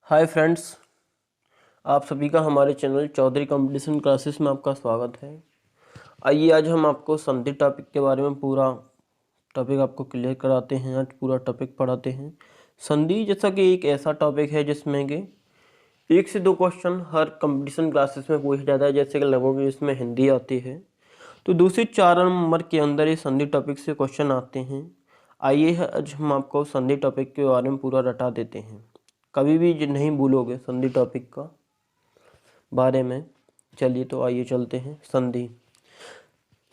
Hi friends, आप सभी का हमारे चैनल चौधरी कंपटीशन क्लासेस में आपका स्वागत है। आइए आज हम आपको संधि टॉपिक के बारे में पूरा टॉपिक आपको क्लियर कराते हैं। आज पूरा टॉपिक पढ़ाते हैं। संधि जैसा कि एक ऐसा टॉपिक है जिसमें कि 1 से 2 क्वेश्चन हर कंपटीशन क्लासेस में पूछा जाता है। जैसे कि लगभग इसमें हिंदी आती है, तो 2 से 4 नंबर के अंदर ये संधि टॉपिक से क्वेश्चन आते हैं। आइए आज हम आपको संधि टॉपिक के बारे में पूरा रटा देते हैं। कभी भी नहीं भूलोगे संधि टॉपिक का बारे में। चलिए तो आइए चलते हैं। संधि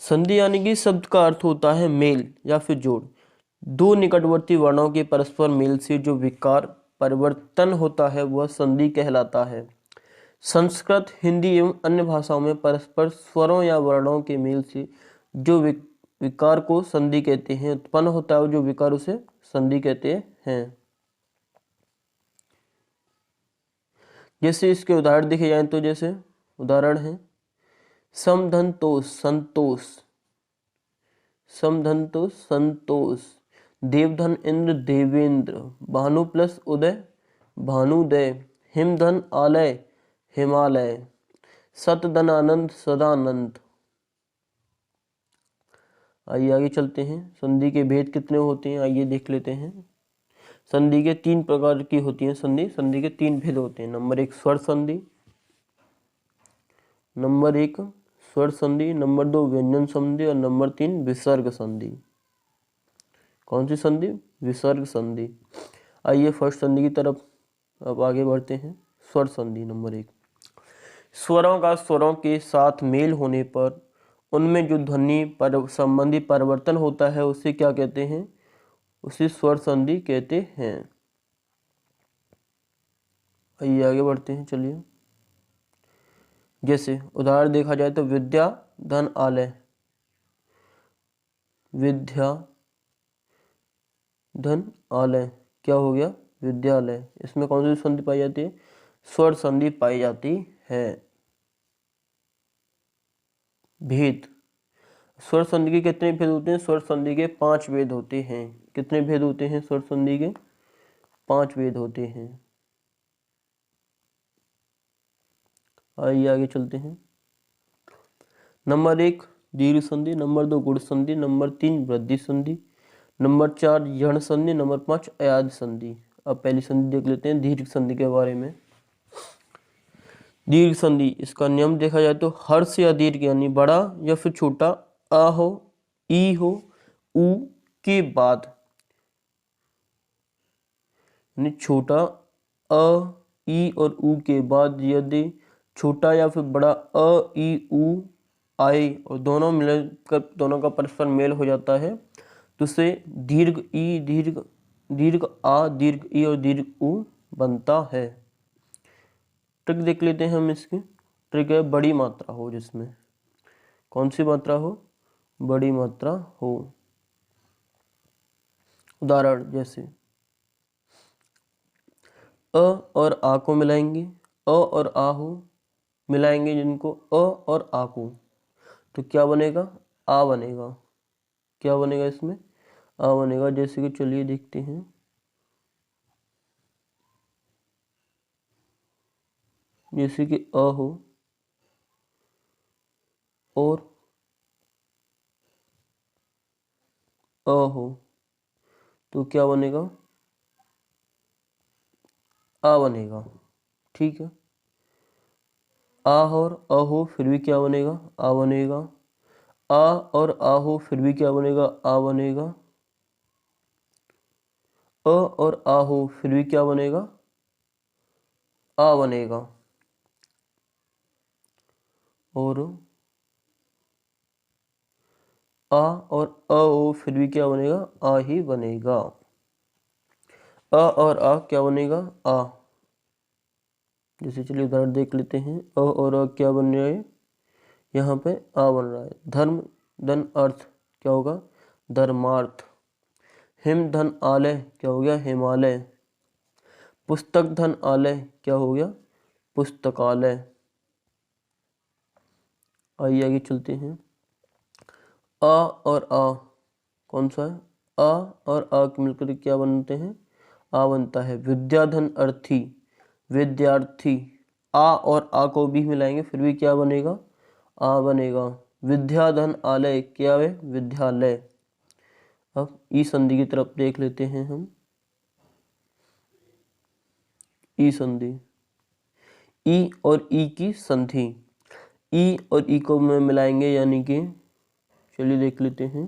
संधि यानी कि शब्द का अर्थ होता है मेल या फिर जोड़। दो निकटवर्ती वर्णों के परस्पर मेल से जो विकार परिवर्तन होता है वह संधि कहलाता है। संस्कृत, हिंदी एवं अन्य भाषाओं में परस्पर स्वरों या वर्णों के मेल से जो विकार को संधि कहते हैं, उत्पन्न होता है, जो विकार उसे संधि कहते हैं। जैसे इसके उदाहरण देखे जाएं तो जैसे उदाहरण है समधनतोष संतोष, समधनतोष संतोष, देवधन इंद्र देवेंद्र, भानु प्लस उदय भानुदय, हिमधन आलय हिमालय, सतधन आनंद सदानंद। आइए आगे चलते हैं। संधि के भेद कितने होते हैं आइए देख लेते हैं। संधि के 3 प्रकार की होती है। संधि के 3 भेद होते हैं। नंबर 1 स्वर संधि, नंबर 1 स्वर संधि, नंबर 2 व्यंजन संधि और नंबर 3 विसर्ग संधि। कौन सी संधि? विसर्ग संधि। आइए फर्स्ट संधि की तरफ अब आगे बढ़ते हैं। स्वर संधि नंबर 1। स्वरों का स्वरों के साथ मेल होने पर उनमें जो ध्वनि पर संबंधी परिवर्तन होता है उसे क्या कहते हैं? उसे स्वर संधि कहते हैं। आइए आगे बढ़ते हैं। चलिए, जैसे उदाहरण देखा जाए तो विद्या धन आलय, विद्या धन आलय क्या हो गया? विद्यालय। इसमें कौन सी संधि पाई जाती है? स्वर संधि पाई जाती है। भेद, स्वर संधि के कितने भेद होते हैं? स्वर संधि के 5 भेद होते हैं। कितने भेद होते हैं? स्वर संधि के 5 भेद होते हैं। आइए आगे चलते हैं। नंबर 1 दीर्घ संधि, नंबर 2 गुण संधि, नंबर 3 वृद्धि संधि, नंबर 4 यण संधि, नंबर 5 अयाद संधि। अब पहली संधि देख लेते हैं दीर्घ संधि के बारे में। दीर्घ संधि, इसका नियम देखा जाए तो हर्ष या दीर्घ यानी बड़ा या फिर छोटा आ हो, ई हो, उ के बाद, यानी छोटा अ, ई और उ के बाद यदि छोटा या फिर बड़ा अ, ई, उ आए और दोनों मिलकर दोनों का परस्पर मेल हो जाता है तो उसे दीर्घ ई, दीर्घ आ, दीर्घ ई और दीर्घ उ बनता है। ट्रिक देख लेते हैं हम इसकी। ट्रिक है बड़ी मात्रा हो, जिसमें कौन सी मात्रा हो? बड़ी मात्रा हो। उदाहरण जैसे अ और आ को मिलाएंगे, अ और आ हो मिलाएंगे जिनको अ और आ को, तो क्या बनेगा? आ बनेगा। क्या बनेगा इसमें? आ बनेगा। जैसे कि चलिए देखते हैं। जैसे कि अ हो और अ हो तो क्या बनेगा? आ बनेगा। ठीक है। आ और अ हो फिर भी क्या बनेगा? आ बनेगा। आ और आ हो फिर भी क्या बनेगा? आ बनेगा। अ और आ हो फिर भी क्या बनेगा? आ बनेगा। और आ और अ हो फिर भी क्या बनेगा? आ ही बनेगा। अ और आ क्या बनेगा? आ। जैसे चलिए उदाहरण देख लेते हैं। अ और आ क्या बन रहा है? यहाँ पे आ बन रहा है। धर्म धन अर्थ क्या होगा? धर्मार्थ। हिम धन आलय क्या हो गया? हिमालय। पुस्तक धन आलय क्या हो गया? पुस्तकालय। आइए आगे चलते हैं। आ और आ कौन सा है? आ और आ मिलकर क्या बनते हैं? आ बनता है। विद्याधन अर्थी, विद्यार्थी, आ और आ को भी मिलाएंगे फिर भी क्या बनेगा, आ बनेगा। विद्याधन आलय, क्या है, विद्यालय। अब ई संधि की तरफ देख लेते हैं हम। ई संधि, ई और ई की संधि, ई और ई को मिलाएंगे यानी कि, चलिए देख लेते हैं।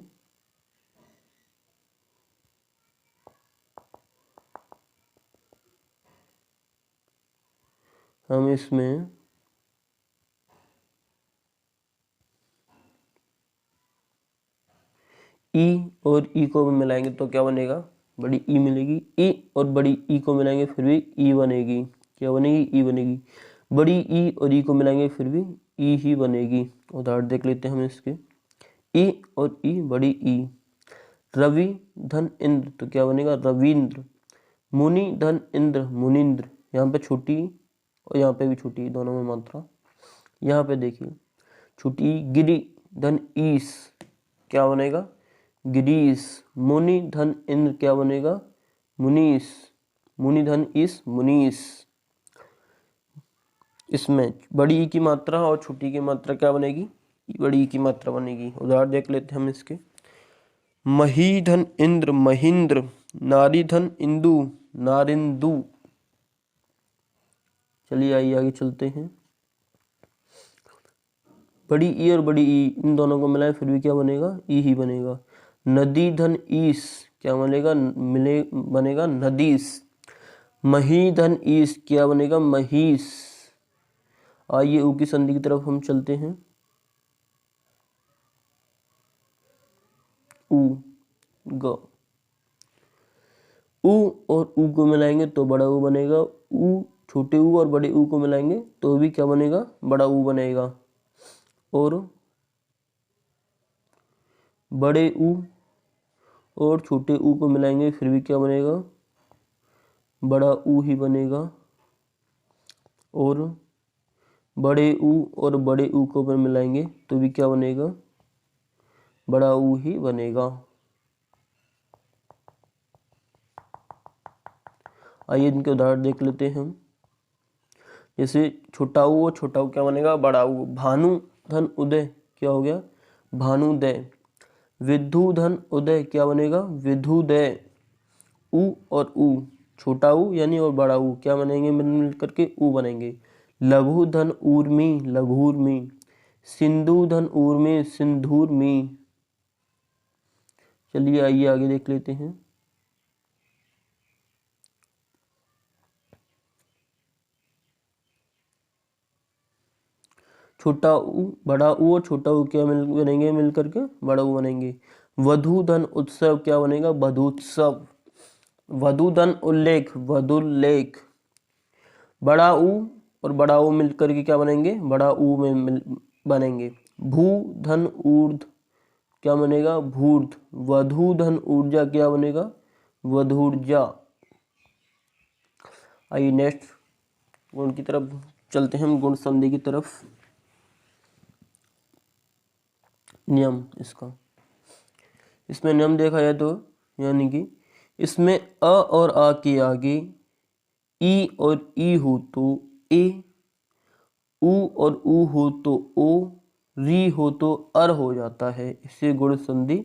हम इसमें ई और ई को मिलाएंगे तो क्या बनेगा, बड़ी ई मिलेगी। ई और बड़ी ई को मिलाएंगे फिर भी ई बनेगी, क्या बनेगी, ई बनेगी। बड़ी ई और ई को मिलाएंगे फिर भी ई ही बनेगी। उदाहरण देख लेते हैं हम इसके। ई और ई, बड़ी ई। रवि धन इंद्र, तो क्या बनेगा, रविंद्र। मुनि धन इंद्र, मुनिंद्र। यहाँ पे छोटी और यहाँ पे भी छोटी, दोनों में मात्रा। यहाँ पे देखिए छोटी। गिरी धन ईस, क्या बनेगा, गिरीश। मुनि धन इंद्र, क्या बनेगा, मुनीश। मुनि धन ईस, मुनीश। इसमें बड़ी ई की मात्रा और छोटी की मात्रा क्या बनेगी, बड़ी ई की मात्रा बनेगी। उदाहरण देख लेते हैं हम इसके। मही धन इंद्र, महेंद्र। नारी धन इंदु, नारिंदु। चलिए आइए आगे चलते हैं। बड़ी ई और बड़ी ई, इन दोनों को मिलाएं फिर भी क्या बनेगा, ई ही बनेगा। नदी धन ईस, क्या बनेगा, बनेगा नदीस। मही धन ईस, क्या बनेगा, महीस। आइए ऊ की संधि की तरफ हम चलते हैं। ऊ, ग। ऊ और ऊ को मिलाएंगे तो बड़ा ऊ बनेगा। ऊ, छोटे ऊ और बड़े ऊ को मिलाएंगे तो भी क्या बनेगा, बड़ा ऊ बनेगा। और बड़े ऊ और छोटे ऊ को मिलाएंगे फिर भी क्या बनेगा, बड़ा ऊ ही बनेगा। और बड़े ऊ और बड़े ऊ को मिलाएंगे तो भी क्या बनेगा, बड़ा ऊ ही बनेगा। आइए इनके उदाहरण देख लेते हैं हम। जैसे छोटा ऊ और छोटा ऊ क्या बनेगा, बड़ा ऊ। भानु धन उदय, क्या हो गया, भानुदय। विधु धन उदय, क्या बनेगा, विधुदय। ऊ और ऊ, छोटा ऊ यानी और बड़ा ऊ क्या बनेंगे, मिल करके ऊ बनेंगे। लघु धन ऊर्मी, लघुर्मी। सिंधु धन ऊर्मी, सिंधुर्मी। चलिए आइए आगे देख लेते हैं। छोटा ऊ, बड़ा ऊ और छोटा ऊ क्या बनेंगे, मिल करके बड़ा ऊ बनेंगे। वधु धन उत्सव, क्या बनेगा, वधुत्सव। वधु धन उल्लेख, वधुल्लेख। बड़ा ऊ और बड़ा ऊ मिल करके क्या बनेंगे, बड़ा ऊ में बनेंगे। भू धन ऊर्ध, क्या बनेगा, भूर्ध। वधु धन ऊर्जा, क्या बनेगा, वधूर्जा। आइए नेक्स्ट गुण की तरफ चलते हैं हम, गुण संधि की तरफ। नियम इसका, इसमें नियम देखा जाए तो यानी कि इसमें अ और आ के आगे ई और ई हो तो ए, ऊ और ऊ हो तो ओ, री हो तो अर हो जाता है। इसे गुण संधि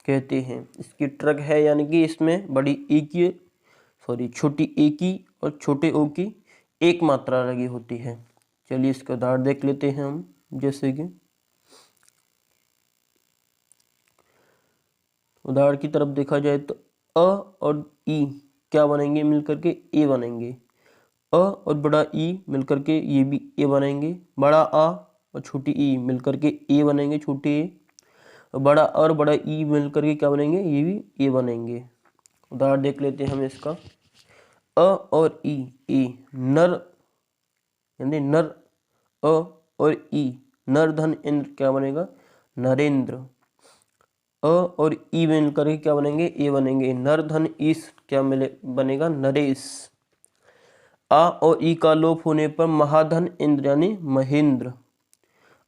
कहते हैं। इसकी ट्रक है यानी कि इसमें बड़ी ई की, छोटी ए की और छोटे ओ की एक मात्रा लगी होती है। चलिए इसका उदाहरण देख लेते हैं हम। जैसे कि उदाहरण की तरफ देखा जाए तो अ और ई क्या बनेंगे, मिलकर के ए बनेंगे। अ और बड़ा ई मिलकर के ये भी ए बनेंगे। बड़ा आ और छोटी ई मिलकर के ए बनेंगे, छोटे ए। बड़ा और बड़ा ई मिलकर के क्या बनेंगे, ये भी ए बनेंगे। उदाहरण देख लेते हैं हम इसका। अ और ई, ए। नर यानी नर, अ और ई। नर धन इंद्र, क्या बनेगा, नरेंद्र। अ और ई मिलकर के क्या बनेंगे, ए बनेंगे। नर धन ईस, क्या मिले बनेगा, नरेश। आ और ई का लोप होने पर महाधन इंद्र यानी महेंद्र।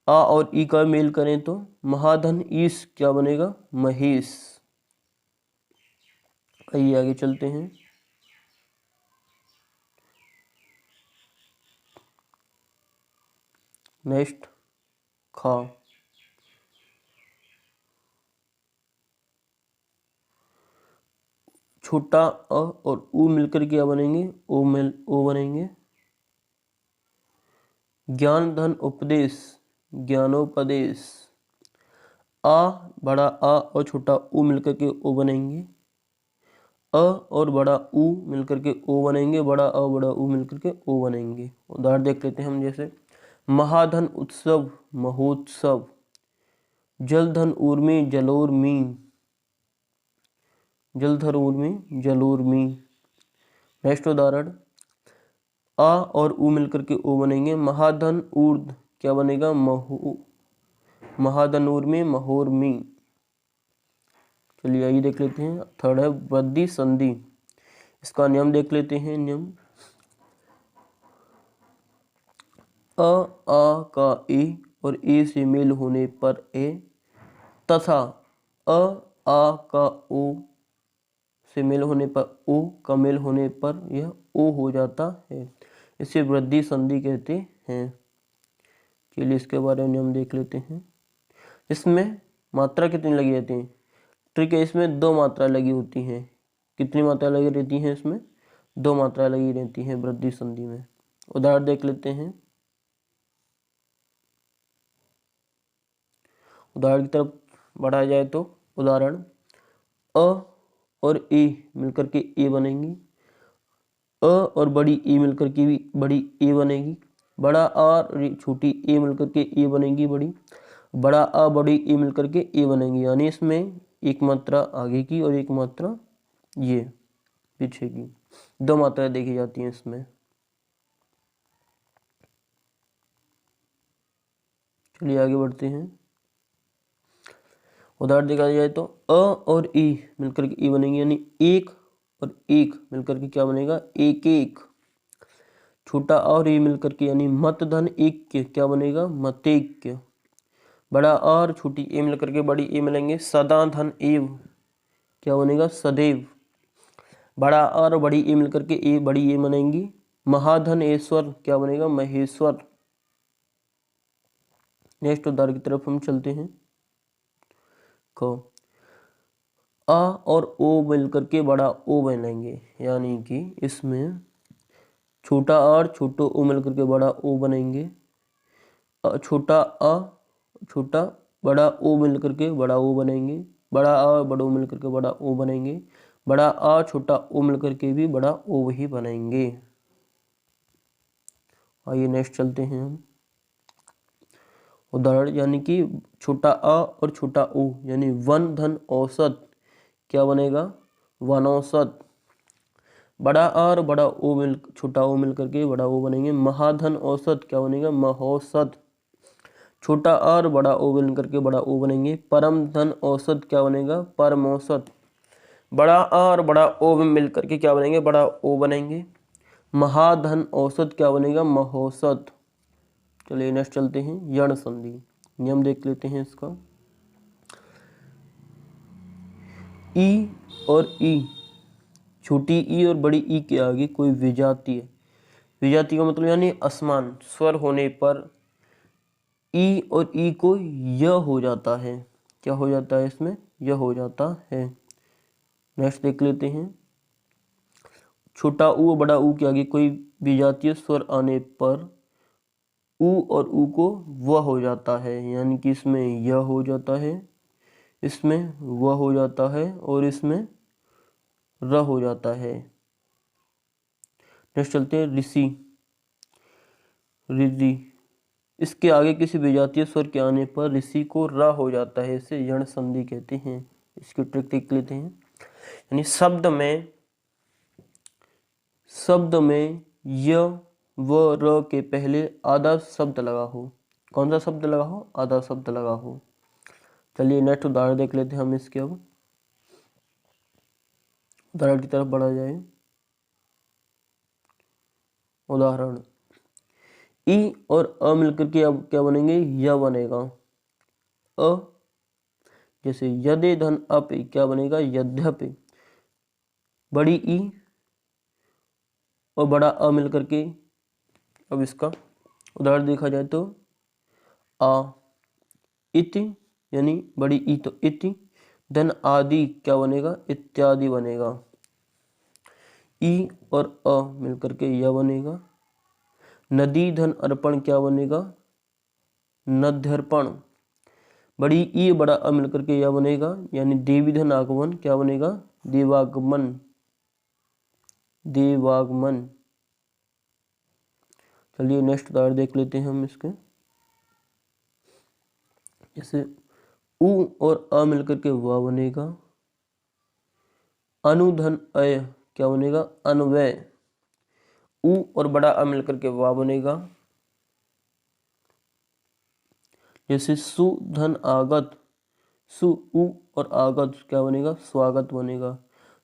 आ और ई का मेल करें तो महाधन ईस, क्या बनेगा, महेश। आइए आगे चलते हैं। नेक्स्ट खा। छोटा अ और उ मिलकर क्या बनेंगे, ओ बनेंगे। ज्ञान धन उपदेश, ज्ञानोपदेश। आ, बड़ा आ और छोटा उ मिलकर के ओ बनेंगे। अ और बड़ा उ मिलकर के ओ बनेंगे, बड़ा अ बड़ा उ मिलकर के ओ बनेंगे। उदाहरण देख लेते हैं हम, जैसे महाधन उत्सव, महोत्सव। जलधन उर्मी, जलोर्मी, जलधर उर्मी, जलोर्मी। नेक्स्ट उदाहरण, आ और उ मिलकर के ओ बनेंगे। महाधन ऊर्ध क्या बनेगा, महाधन उर्मी, महोर्मी। चलिए आइए देख लेते हैं। थर्ड है वृद्धि संधि। इसका नियम देख लेते हैं। नियम, अ आ का ए और ए से मेल होने पर ए, तथा अ आ का ओ से मेल होने पर ओ का मेल होने पर यह ओ हो जाता है। इसे वृद्धि संधि कहते हैं। चलिए इसके बारे में हम देख लेते हैं। इसमें मात्रा कितनी लगी रहती है, ट्रिक है, इसमें 2 मात्रा लगी होती हैं। कितनी मात्रा लगी रहती हैं इसमें, 2 मात्रा लगी रहती हैं वृद्धि संधि में। उदाहरण देख लेते हैं। उदाहरण की तरफ बढ़ाया जाए तो उदाहरण, अ और ए मिलकर के ए बनेंगी। अ और बड़ी ए मिलकर के भी बड़ी ए बनेगी। बड़ा आ और छोटी ए मिलकर के ए बनेगी बड़ी। बड़ा आ बड़ी ए मिलकर के ए बनेगी। यानी इसमें एक मात्रा आगे की और एक मात्रा ये पीछे की, 2 मात्राएं देखी जाती हैं इसमें। चलिए आगे बढ़ते हैं। उदाहरण देखा जाए तो अ और ई मिलकर के ई बनेंगे, यानी एक और एक मिलकर के क्या बनेगा, एक एक। छोटा और ई मिलकर के यानी मत धन एक के क्या बनेगा, मतेक्य। बड़ा और छोटी ए मिलकर के बड़ी ए मिलेंगे, सदा धन एव क्या बनेगा, सदैव। बड़ा और बड़ी ए मिलकर के ए बड़ी ए बनेंगी। महाधन ऐश्वर क्या बनेगा, महेश्वर। नेक्स्ट उदाहरण की तरफ हम चलते हैं। को आ और ओ मिलकर के बड़ा ओ बनेंगे, यानी कि इसमें छोटा और छोटो ओ मिलकर के बड़ा ओ बनेंगे। छोटा आ छोटा बड़ा ओ मिलकर के बड़ा ओ बनेंगे। बड़ा आ बड़ा ओ मिलकर के बड़ा ओ बनेंगे। बड़ा आ छोटा ओ मिलकर के भी बड़ा ओ ही बनेंगे। आइए नेक्स्ट चलते हैं हम। उदाहरण, यानी कि छोटा आ और छोटा ओ यानी वन धन औसत क्या बनेगा, वनौसत। बड़ा आ और बड़ा ओ मिल छोटा ओ मिलकर के बड़ा ओ बनेंगे। महाधन औसत क्या बनेगा, महौसत। छोटा आ और बड़ा ओ मिलकर के बड़ा ओ बनेंगे। परम धन औसत क्या बनेगा, परमौसत। बड़ा आ और बड़ा ओ मिलकर के क्या बनेंगे, बड़ा ओ बनेंगे। महाधन औसत क्या बनेगा, महौसत। चलिए नेक्स्ट चलते हैं। यण संधि, नियम देख लेते हैं इसका। ई और ई, छोटी ई और बड़ी ई के आगे कोई विजातीय, विजातीय का मतलब यानी असमान स्वर होने पर ई और ई को य हो जाता है। क्या हो जाता है इसमें, य हो जाता है। नेक्स्ट देख लेते हैं। छोटा ऊ और बड़ा ऊ के आगे कोई विजातीय स्वर आने पर ऊ और ऊ को व हो जाता है, यानी कि इसमें य हो जाता है, इसमें व हो जाता है और इसमें र हो जाता है। नेक्स्ट चलते हैं। ऋषि, रिद्धि, इसके आगे किसी विजातीय स्वर के आने पर ऋषि को र हो जाता है, इसे यण संधि कहते हैं। इसकी ट्रिक देख लेते हैं। यानी शब्द में य व र के पहले आधा शब्द लगा हो। कौन सा शब्द लगा हो, आधा शब्द लगा हो। चलिए नेक्स्ट उदाहरण देख लेते हैं हम इसके। अब उदाहरण की तरफ बढ़ा जाए। उदाहरण, ई और अ मिलकर के अब क्या बनेंगे, य बनेगा। अ जैसे यदे धन अपि क्या बनेगा, यद्यपि। बड़ी ई और बड़ा अ मिलकर के, अब इसका उदाहरण देखा जाए तो आ, इति यानी बड़ी ई तो इति, धन आदि क्या बनेगा, इत्यादि बनेगा। ई और अ मिलकर के यह बनेगा। नदी धन अर्पण क्या बनेगा, नद्यर्पण। बड़ी ई बड़ा अ मिलकर के यह बनेगा, यानी देवी धन आगमन क्या बनेगा, देवागमन, देवागमन। चलिए नेक्स्ट उदाहरण देख लेते हैं हम इसके। जैसे उ और अ मिलकर के व बनेगा। अनुधन अय क्या बनेगा, अन्वय। उ और बड़ा अ मिलकर के वा बनेगा। जैसे सुधन आगत, सु उ और आगत क्या बनेगा, स्वागत बनेगा।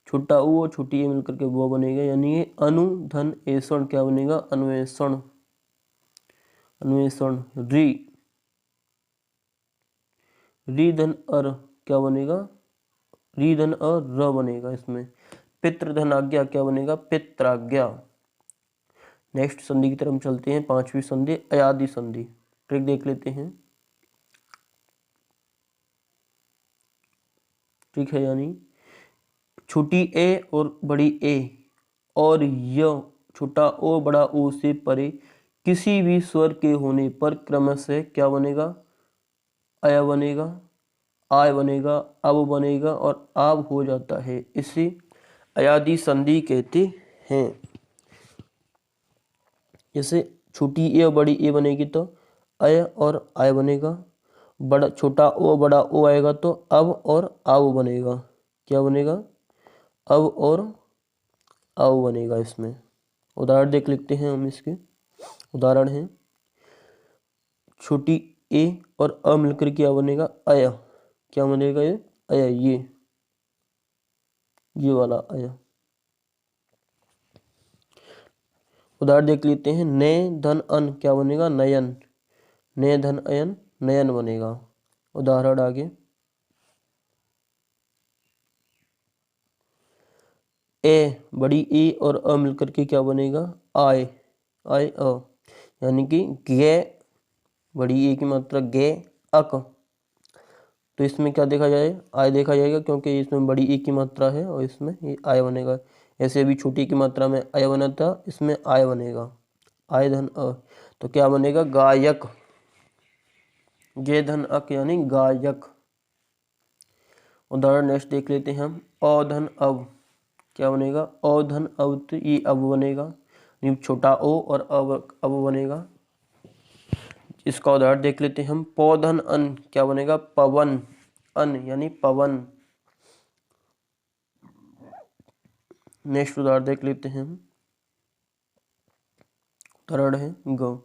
छोटा उ और छोटी ए मिलकर के वो बनेगा, यानी ये अनुधन ऐसण क्या बनेगा, अन्वेषण, अन्वेषण। री धन अर क्या बनेगा, री धन अर र बनेगा इसमें। पितृधन आज्ञा क्या बनेगा, पित्राज्ञा। नेक्स्ट संधि की तरफ चलते हैं, पांचवी संधि अयादि संधि। ट्रिक देख लेते हैं। ठीक है, यानी छोटी ए और बड़ी ए और य छोटा ओ बड़ा ओ से परे किसी भी स्वर के होने पर क्रमशः क्या बनेगा, अय बनेगा, आय बनेगा, अब बनेगा और आब हो जाता है। इसे अयादि संधि कहते हैं। जैसे छोटी ए और बड़ी ए बनेगी तो अय और आय बनेगा। बड़ा छोटा ओ बड़ा ओ आएगा तो अब और आव बनेगा। क्या बनेगा, अब और आव बनेगा इसमें। उदाहरण देख लेते हैं हम इसके। उदाहरण है छोटी ए और अ मिलकर क्या बनेगा, अय। क्या बनेगा ये, अय, ये वाला अय। उदाहरण देख लेते हैं। ने धन अन क्या बनेगा, नयन। ने धन अयन नयन बनेगा। उदाहरण आगे। ए बड़ी ए और अ मिलकर के क्या बनेगा, आय, आय अ, यानी कि गे बड़ी ए की मात्रा गे अक। तो इसमें क्या देखा जाए, आय देखा जाएगा, क्योंकि इसमें बड़ी ई की मात्रा है और इसमें ये आय बनेगा। ऐसे भी छोटी की मात्रा में आय बना था, इसमें आय बनेगा, आय धन अ। तो क्या बनेगा, गायक। गे धन अक यानी गायक। उदाहरण नेक्स्ट देख लेते हैं हम। अ धन अव क्या बनेगा, अ धन अव, तो ये अब बनेगा, छोटा ओ और अब बनेगा। इसका उदाहरण देख लेते हैं हम। पौधन अन क्या बनेगा, पवन, अन यानी पवन। नेक्स्ट उदाहरण देख लेते हैं हम। उदाहरण है ग।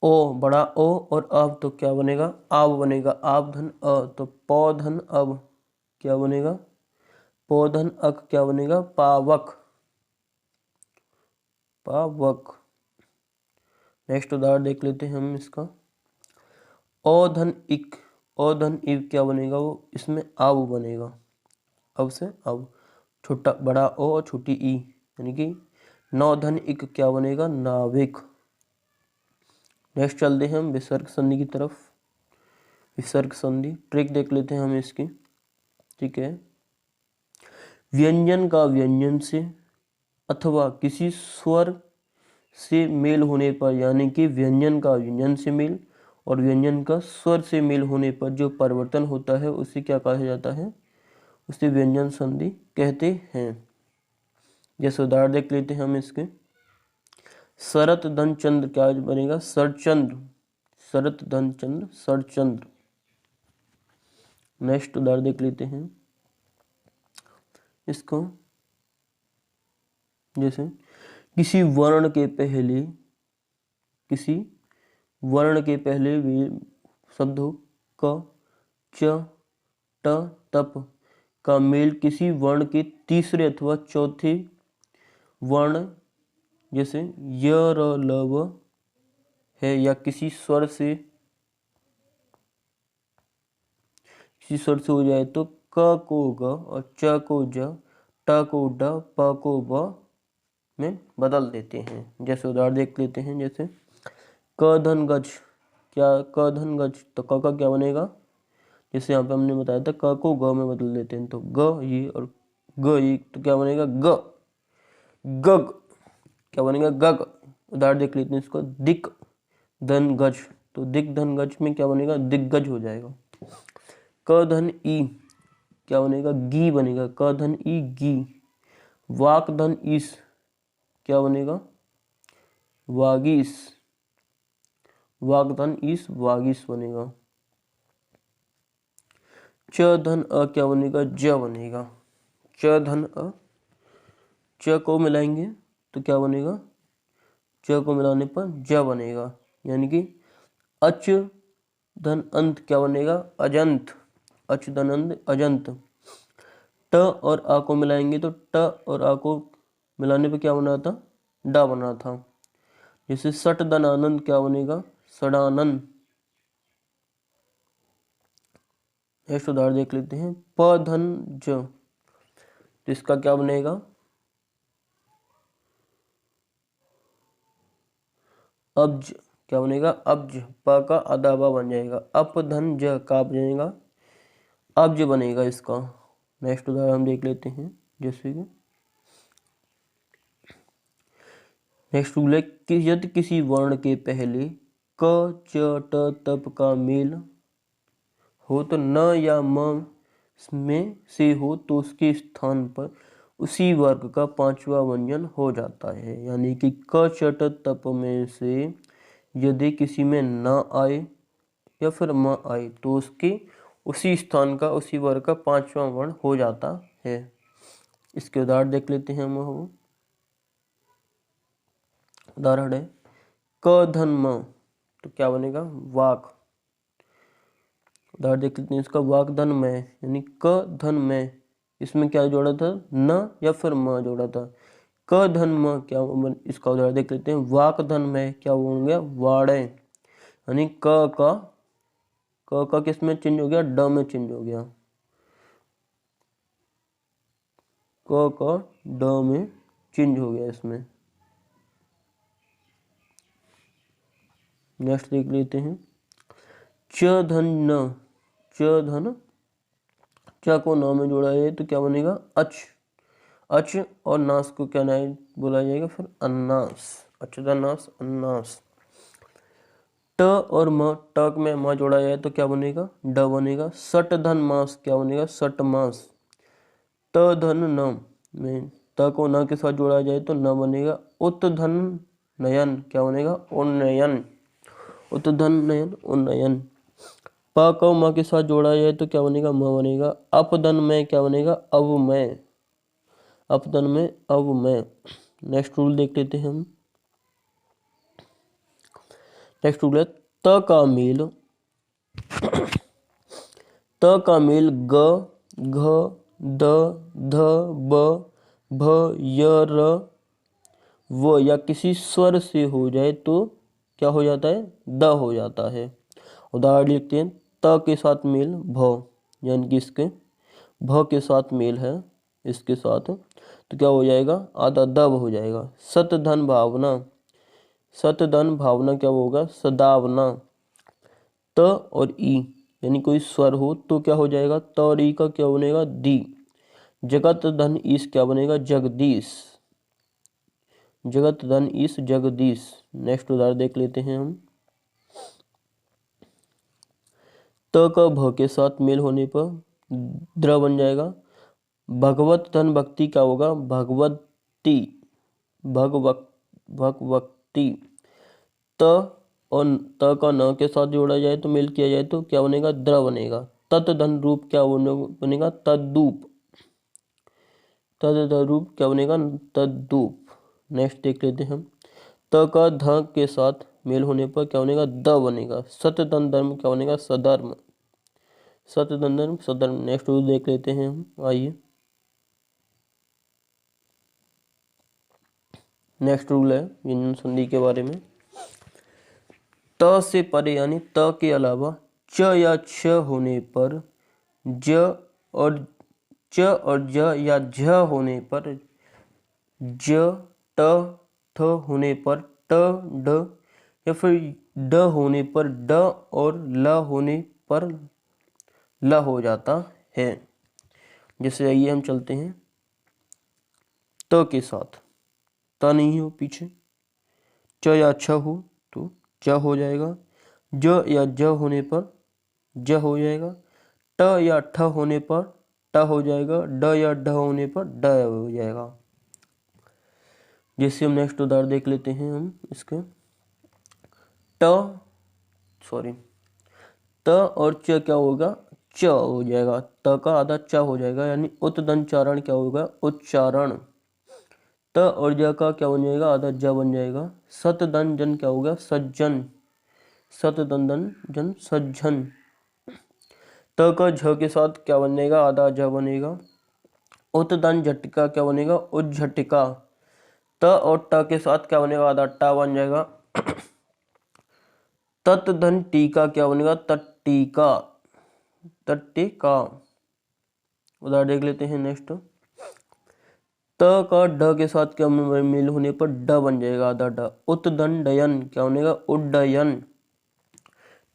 ओ बड़ा ओ और अब तो क्या बनेगा, आव बनेगा, आव धन अ, तो पौधन अब क्या बनेगा, पौधन अक क्या बनेगा, पावक, पावक। नेक्स्ट उदाहरण देख लेते हैं हम इसका। ओ धन इक, ओ धन इव क्या बनेगा, वो इसमें आव बनेगा, अब से अब। छोटा बड़ा ओ और छोटी ई, यानी कि नौ धन इक क्या बनेगा, नाविक। नेक्स्ट चलते हैं हम विसर्ग संधि की तरफ। विसर्ग संधि ट्रिक देख लेते हैं हम इसकी। ठीक है, व्यंजन का व्यंजन से अथवा किसी स्वर से मेल होने पर, यानी कि व्यंजन का व्यंजन से मेल और व्यंजन का स्वर से मेल होने पर जो परिवर्तन होता है उसे क्या कहा जाता है, उसे व्यंजन संधि कहते हैं। जैसे उदाहरण देख लेते हैं हम इसके। शरत धन चंद्र क्या बनेगा, शरचंद्र, शरत धन चंद्र शरचंद्र। नेक्स्ट उदाहरण देख लेते हैं इसको। जैसे किसी वर्ण के पहले, किसी वर्ण के पहले भी शब्दों क, च, ट, तप का मेल किसी वर्ण के तीसरे अथवा चौथे वर्ण जैसे य, र, ल, व है, या किसी स्वर से हो जाए तो क को ग और च को ज, ट को ड, प को ब में बदल देते हैं। जैसे उदाहरण देख लेते हैं। जैसे क धन गज क्या क धन गज, तो क का क्या बनेगा, जैसे यहाँ पे हमने बताया था क को ग में बदल देते हैं, तो ग ये और ग ये, तो क्या बनेगा ग, गग, क्या बनेगा गग। उदाहरण देख लेते हैं इसको, दिक धन गज, तो दिक धन गज में क्या बनेगा दिग्गज हो जाएगा। क धन ई क्या बनेगा गी बनेगा, क धन ई गी। वाक धन ईस क्या बनेगा वागीस, वाक धन ईस वागीस बनेगा। च धन अ क्या बनेगा ज बनेगा, च धन अ, च को मिलाएंगे तो क्या बनेगा, च को मिलाने पर ज बनेगा, यानी कि अच धन अंत क्या बनेगा अजंत, अच धन अंत अजंत। ट और आ को मिलाएंगे तो ट और आ को मिलाने पे क्या बना था डा बना था। जैसे सट धन आनंद क्या बनेगा सडानंद। नेक्स्ट उदाहरण देख लेते हैं, प धन ज, तो इसका क्या बनेगा अब्ज, क्या बनेगा अब्ज, प का अदाबा बन जाएगा। अप धन ज का बनेगा अब्ज बनेगा इसका। नेक्स्ट उदाहरण हम देख लेते हैं, जैसे कि नेक्स्ट रूल है कि यदि किसी वर्ण के पहले क च ट तप का मेल हो तो न या म में से हो तो उसके स्थान पर उसी वर्ग का पांचवा व्यंजन हो जाता है। यानी कि क च ट तप में से यदि किसी में न आए या फिर म आए तो उसके उसी स्थान का उसी वर्ग का पांचवा वर्ण हो जाता है। इसके उदाहरण देख लेते हैं हम। उदाहरण है क धन म, तो क्या बनेगा वाक। उदाहरण देख लेते हैं इसका, वाक धन में, यानी क धन में, इसमें क्या जोड़ा था न या फिर म जोड़ा था। क धन म क्या इसका उदाहरण देख लेते हैं, वाक धन में क्या हो गया वाड़े, यानी क किस में चेंज हो गया ड में चेंज हो गया, क ड में चेंज हो गया इसमें। नेक्स्ट देख लेते हैं, च धन न, च धन च को न में जोड़ा जाए तो क्या बनेगा अच, अच और नास को क्या नाम बोला जाएगा फिर अन्नास, अचदानास अन्नास। ट और म, ट में म जोड़ा जाए तो क्या बनेगा ड बनेगा। सट धन मास क्या बनेगा सट मास। त धन न में त को न के साथ जोड़ा जाए तो न बनेगा। उत धन नयन क्या बनेगा उन्नयन, उत धन नयन उन्नयन। प को म के साथ जोड़ा जाए तो क्या बनेगा म बनेगा। अपधन में क्या बनेगा अवमय, अपधन में अवमय। नेक्स्ट रूल देख लेते हैं हम। नेक्स्ट रूल है त का मेल, त का मेल ग घ द ध ब भ य र व या किसी स्वर से हो जाए तो क्या हो जाता है द हो जाता है। उदाहरण लिखते हैं, त के साथ मेल भ, यानी कि इसके भ के साथ मेल है इसके साथ, तो क्या हो जाएगा आधा दब हो जाएगा। सत धन भावना, सत धन भावना क्या होगा सदावना। त और ई यानी कोई स्वर हो तो क्या हो जाएगा त और ई का क्या बनेगा दी। जगत धन ईस क्या बनेगा जगदीश, जगत धन ईस जगदीश। नेक्स्ट उदाहरण देख लेते हैं हम। त का भ के साथ मेल होने पर द्र बन जाएगा। भगवत धन भक्ति क्या होगा भगवती, भगवती। त और त का न के साथ जोड़ा जाए तो मेल किया जाए तो क्या बनेगा द्र बनेगा। तत् धन रूप क्या बनेगा तद्दूप, तद रूप क्या बनेगा तद्दूप। नेक्स्ट देख लेते हैं हम। त का ध के साथ मेल होने पर क्या बनेगा द बनेगा। सत धन धर्म क्या बनेगा सधर्म, सत धन धर्म सधर्म। नेक्स्ट रूल देख लेते हैं हम, आइए। नेक्स्ट रूल है व्यंजन संधि के बारे में। त से परे यानी त के अलावा च या छ होने पर ज और च और ज या झ होने पर ज ट थ होने पर ट ड या फिर ड होने पर ड और ल होने पर ल हो जाता है। जैसे आइए हम चलते हैं त के साथ, त नहीं हो पीछे, च या छ हो तो च हो जाएगा, ज या ज होने पर ज हो जाएगा, ट या ठ होने पर ट हो जाएगा, ड या ढ होने पर ड हो जाएगा। जैसे हम नेक्स्ट उदाहरण देख लेते हैं हम इसके, त और च क्या होगा, च हो जाएगा, त का आधा च हो जाएगा, यानी उत्दंचारण क्या होगा, उच्चारण। त और ज का क्या बन जाएगा, आधा ज बन जाएगा। सत दन जन क्या होगा, सज्जन, सत दन दन जन सज्जन। त का झ के साथ क्या बनेगा, आधा झ बनेगा। उत दन झटिका क्या बनेगा, उज्झटिका। त और ट के साथ क्या बनेगा, आधा टा बन जाएगा। तत धन टीका क्या बनेगा, तट्टीका, तट्टिका। उदाहरण देख लेते हैं नेक्स्ट, त का ड के साथ क्या मेल होने पर ड बन जाएगा, आधा ड। उत्दंडयन क्या बनेगा, उड्डयन।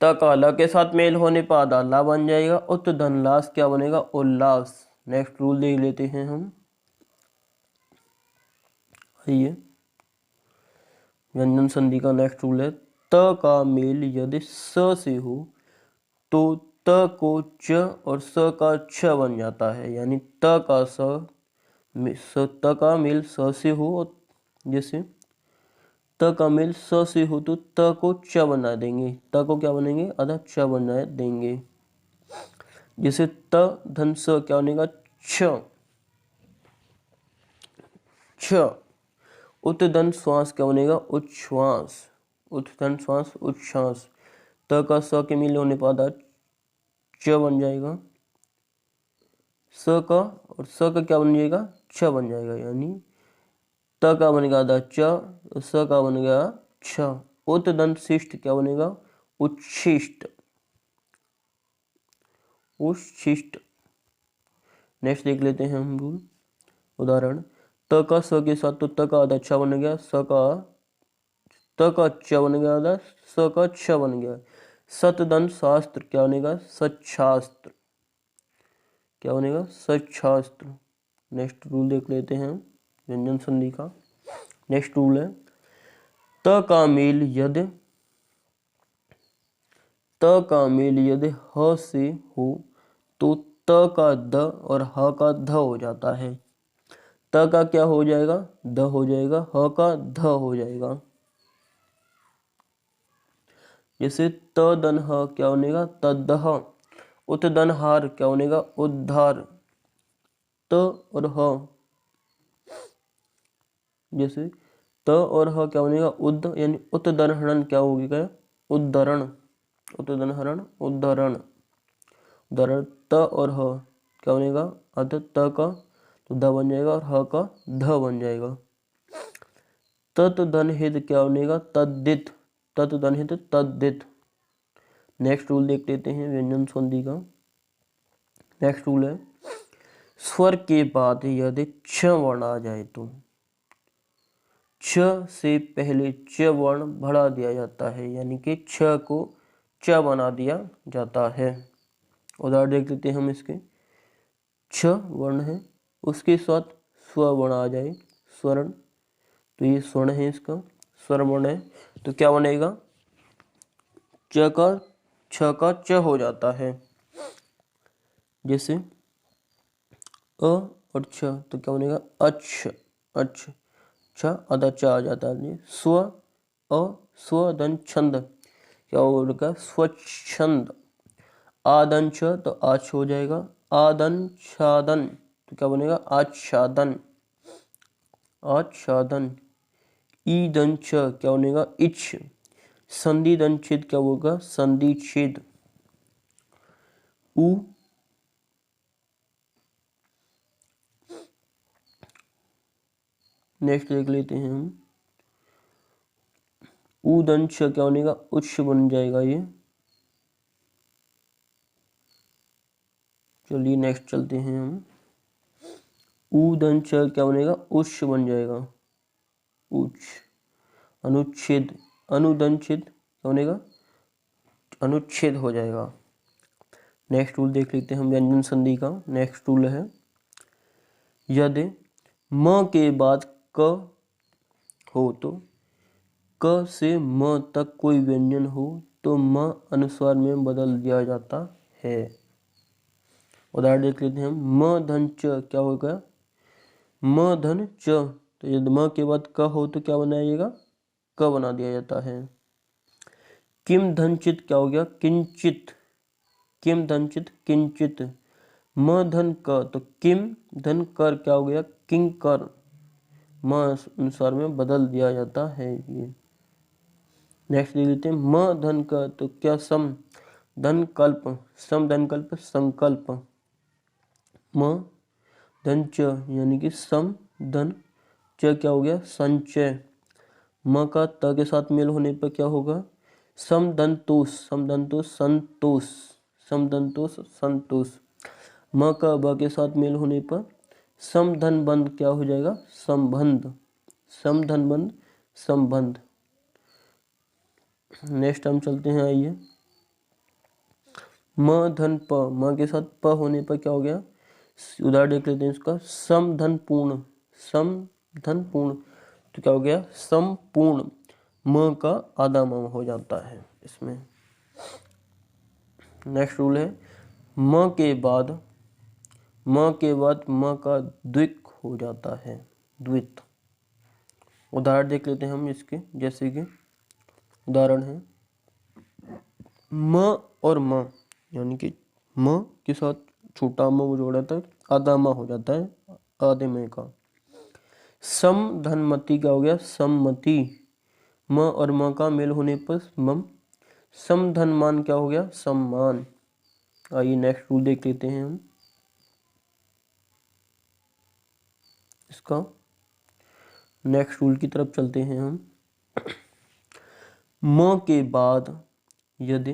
त का ल के साथ मेल होने पर आधा ला बन जाएगा। उत्दनलास क्या बनेगा, उल्लास। नेक्स्ट रूल देख लेते हैं हम, आइए व्यंजन संधि का नेक्स्ट रूल है, त का मेल यदि स से हो तो त को च और स का छ बन जाता है, यानी त का त का मेल स से हो, जैसे त का मेल स से हो तो त को च बना देंगे, त को क्या बनेंगे, आधा च बना देंगे। जैसे त धन स क्या बनेगा, छ, छ। उत धन श्वास क्या बनेगा, उच्छ्वास, उत धन श्वास उच्छ्वास। त का स के मिल होने पर आधा च बन जाएगा, स का और स का क्या बन जाएगा, छ बन जाएगा, यानी त का बनेगा आधा च, स का बनेगा छ। उत दंत शिष्ट क्या बनेगा, उच्छिष्ट, उच्छिष्ट। नेक्स्ट देख लेते हैं हम रूल, उदाहरण, त का स के साथ तो त का आधा छ बन गया, त का च बन गया आधा, स का छ बन गया। सतदंत शास्त्र क्या बनेगा, सच्छास्त्र, क्या बनेगा, सच्छास्त्र। नेक्स्ट रूल देख लेते हैं व्यंजन संधि का। नेक्स्ट रूल है, त का मेल यदि ह से हो तो त का द और ह का ध हो जाता है। त का क्या हो जाएगा, द हो जाएगा, ह का ध हो जाएगा। जैसे त दन ह क्या बनेगा, तद्दह। उत दन हार क्या बनेगा, उद्धार। त और ह, जैसे त और ह क्या बनेगा, उद्ध, यानी उत्दरहरण क्या होगा, उद्धरण, उत्दरहरण उद्धरण। उदाहरण, त और ह क्या बनेगा, अत त का तो द बन जाएगा और ह का ध बन जाएगा। तत धन हित क्या बनेगा, तद्दित, तत धन हित तद्दित। नेक्स्ट रूल देख लेते हैं व्यंजन संधि का। नेक्स्ट रूल है, स्वर के बाद यदि छ वर्ण आ जाए तो छ से पहले च वर्ण बढ़ा दिया जाता है, यानी कि छ को च बना दिया जाता है। उदाहरण देख लेते हैं हम इसके, छ वर्ण है, उसके साथ स्व वर्ण आ जाए, स्वर्ण, तो ये स्वर्ण है, इसका स्वर वर्ण है, तो क्या बनेगा, च का छ का च हो जाता है। जैसे अ और छ तो क्या बनेगा, अच्छ, अच्छ, छ आधा च आ जाता है। स्व, अ स्व धन छंद क्या होगा, स्वच्छंद। आदन छ तो आछ हो जाएगा, आदन छादन तो क्या बनेगा, आच्छादन, आच्छादन। ईदन छ क्या बनेगा, इच्छ। संधि दन छेद क्या होगा, संधि छेद। उ, नेक्स्ट देख लेते हैं हम, उदन छ क्या बनेगा, उच्च बन जाएगा ये। चलिए नेक्स्ट चलते हैं हम, उदन छ क्या बनेगा, उच्च बन जाएगा, उच्च। अनुच्छेद, अनुदंचित क्या बनेगा, अनुच्छेद हो जाएगा। नेक्स्ट रूल देख लेते हैं हम व्यंजन संधि का। नेक्स्ट रूल है, यदि म के बाद क हो तो क से म तक कोई व्यंजन हो तो म अनुस्वार में बदल दिया जाता है। उदाहरण देख लेते हैं हम। म धन च क्या होगा, म धन च, तो यदि म के बाद क हो तो क्या बनाइएगा, क बना दिया जाता है। किम धनचित क्या हो गया, किंचित, किम धनचित किंचित। म धन क, तो किम धन कर क्या हो गया, किंकर। म अनुसार में बदल दिया जाता है ये। नेक्स्ट देख लेते हैं, म धन क, तो क्या सम धन कल्प, सम धन कल्प संकल्प। म धन च यानी कि सम धन च क्या हो गया, संचय। म का त के साथ मेल होने पर क्या होगा, समदंतोष, समदंतोष संतोष, समदंतोष संतोष। म का ब के साथ मेल होने पर समधन बंध क्या हो जाएगा, संबंध, समधन बंध संबंध। नेक्स्ट हम चलते हैं, आइए। म धन प, म के साथ प होने पर क्या हो गया, उदाहरण देख लेते हैं इसका। समधन पूर्ण, समधन पूर्ण, तो क्या हो गया, संपूर्ण। म का आधा म हो जाता है इसमें। नेक्स्ट रूल है, म के बाद म का द्विक हो जाता है, द्वित। उदाहरण देख लेते हैं हम इसके, जैसे कि उदाहरण है, म और म यानी कि म के साथ छोटा म जोड़ा था, आधा म हो जाता है, आधे में का। सम धनमति क्या हो गया, सम्मति। म और म का मेल होने पर मम। सम धनमान क्या हो गया, सम्मान। आइए नेक्स्ट रूल देख लेते हैं हम इसका। नेक्स्ट रूल की तरफ चलते हैं हम। म के बाद यदि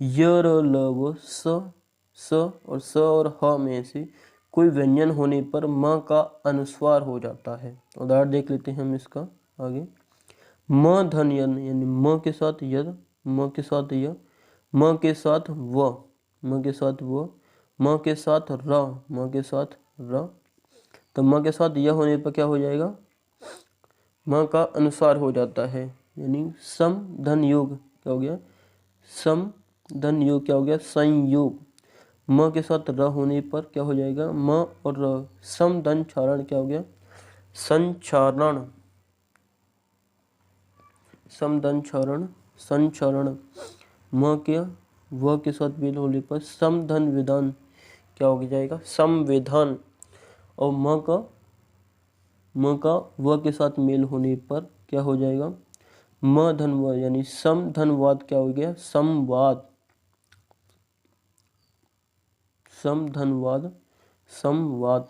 य र ल व स और ह में से कोई व्यंजन होने पर म का अनुस्वार हो जाता है। उदाहरण देख लेते हैं हम इसका आगे। म धन यन यानी म के साथ यद, म के साथ य, म के साथ व, म के साथ व, म के साथ र, म के साथ र, तो म के साथ य होने पर क्या हो जाएगा, म का अनुसार हो जाता है, यानी सम धन योग क्या हो गया, सम धन योग क्या हो गया, संयोग। म के साथ र होने पर क्या हो जाएगा, म और र, सम धन क्षारण क्या हो गया, संक्षारण, सम धन क्षारण संक्षारण। म के व के साथ मेल होने पर सम धन विधान क्या हो जाएगा, संविधान। और म का व के साथ मेल होने पर क्या हो जाएगा, म धन व यानी सम धनवाद क्या हो गया, संवाद, सम धनवाद संवाद।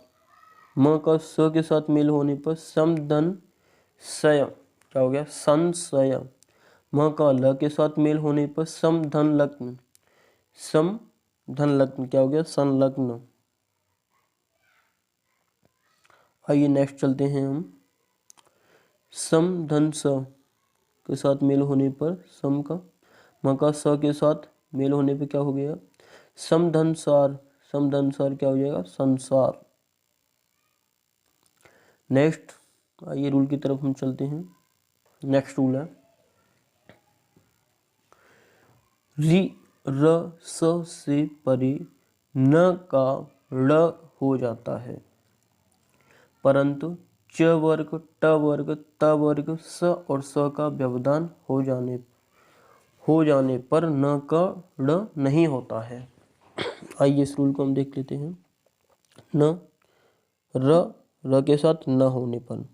म का स के साथ मेल होने पर सम धन सय क्या हो गया, संशय। म का ल के साथ मेल होने पर सम धन लग्न, सम धन लग्न क्या हो गया, संलग्न। आइए नेक्स्ट चलते हैं हम। सम धन स के साथ मेल होने पर सम का, म का स के साथ मेल होने पर क्या हो गया, सम धन सार, सम धन सार क्या हो जाएगा, संसार। नेक्स्ट आइए रूल की तरफ हम चलते हैं। नेक्स्ट रूल है, रि र स से परे न का ड़ हो जाता है, परंतु च वर्ग, ट वर्ग, त वर्ग, स और स का व्यवधान हो जाने पर न का ड़ नहीं होता है। आइए इस रूल को हम देख लेते हैं। न र के साथ न होने पर,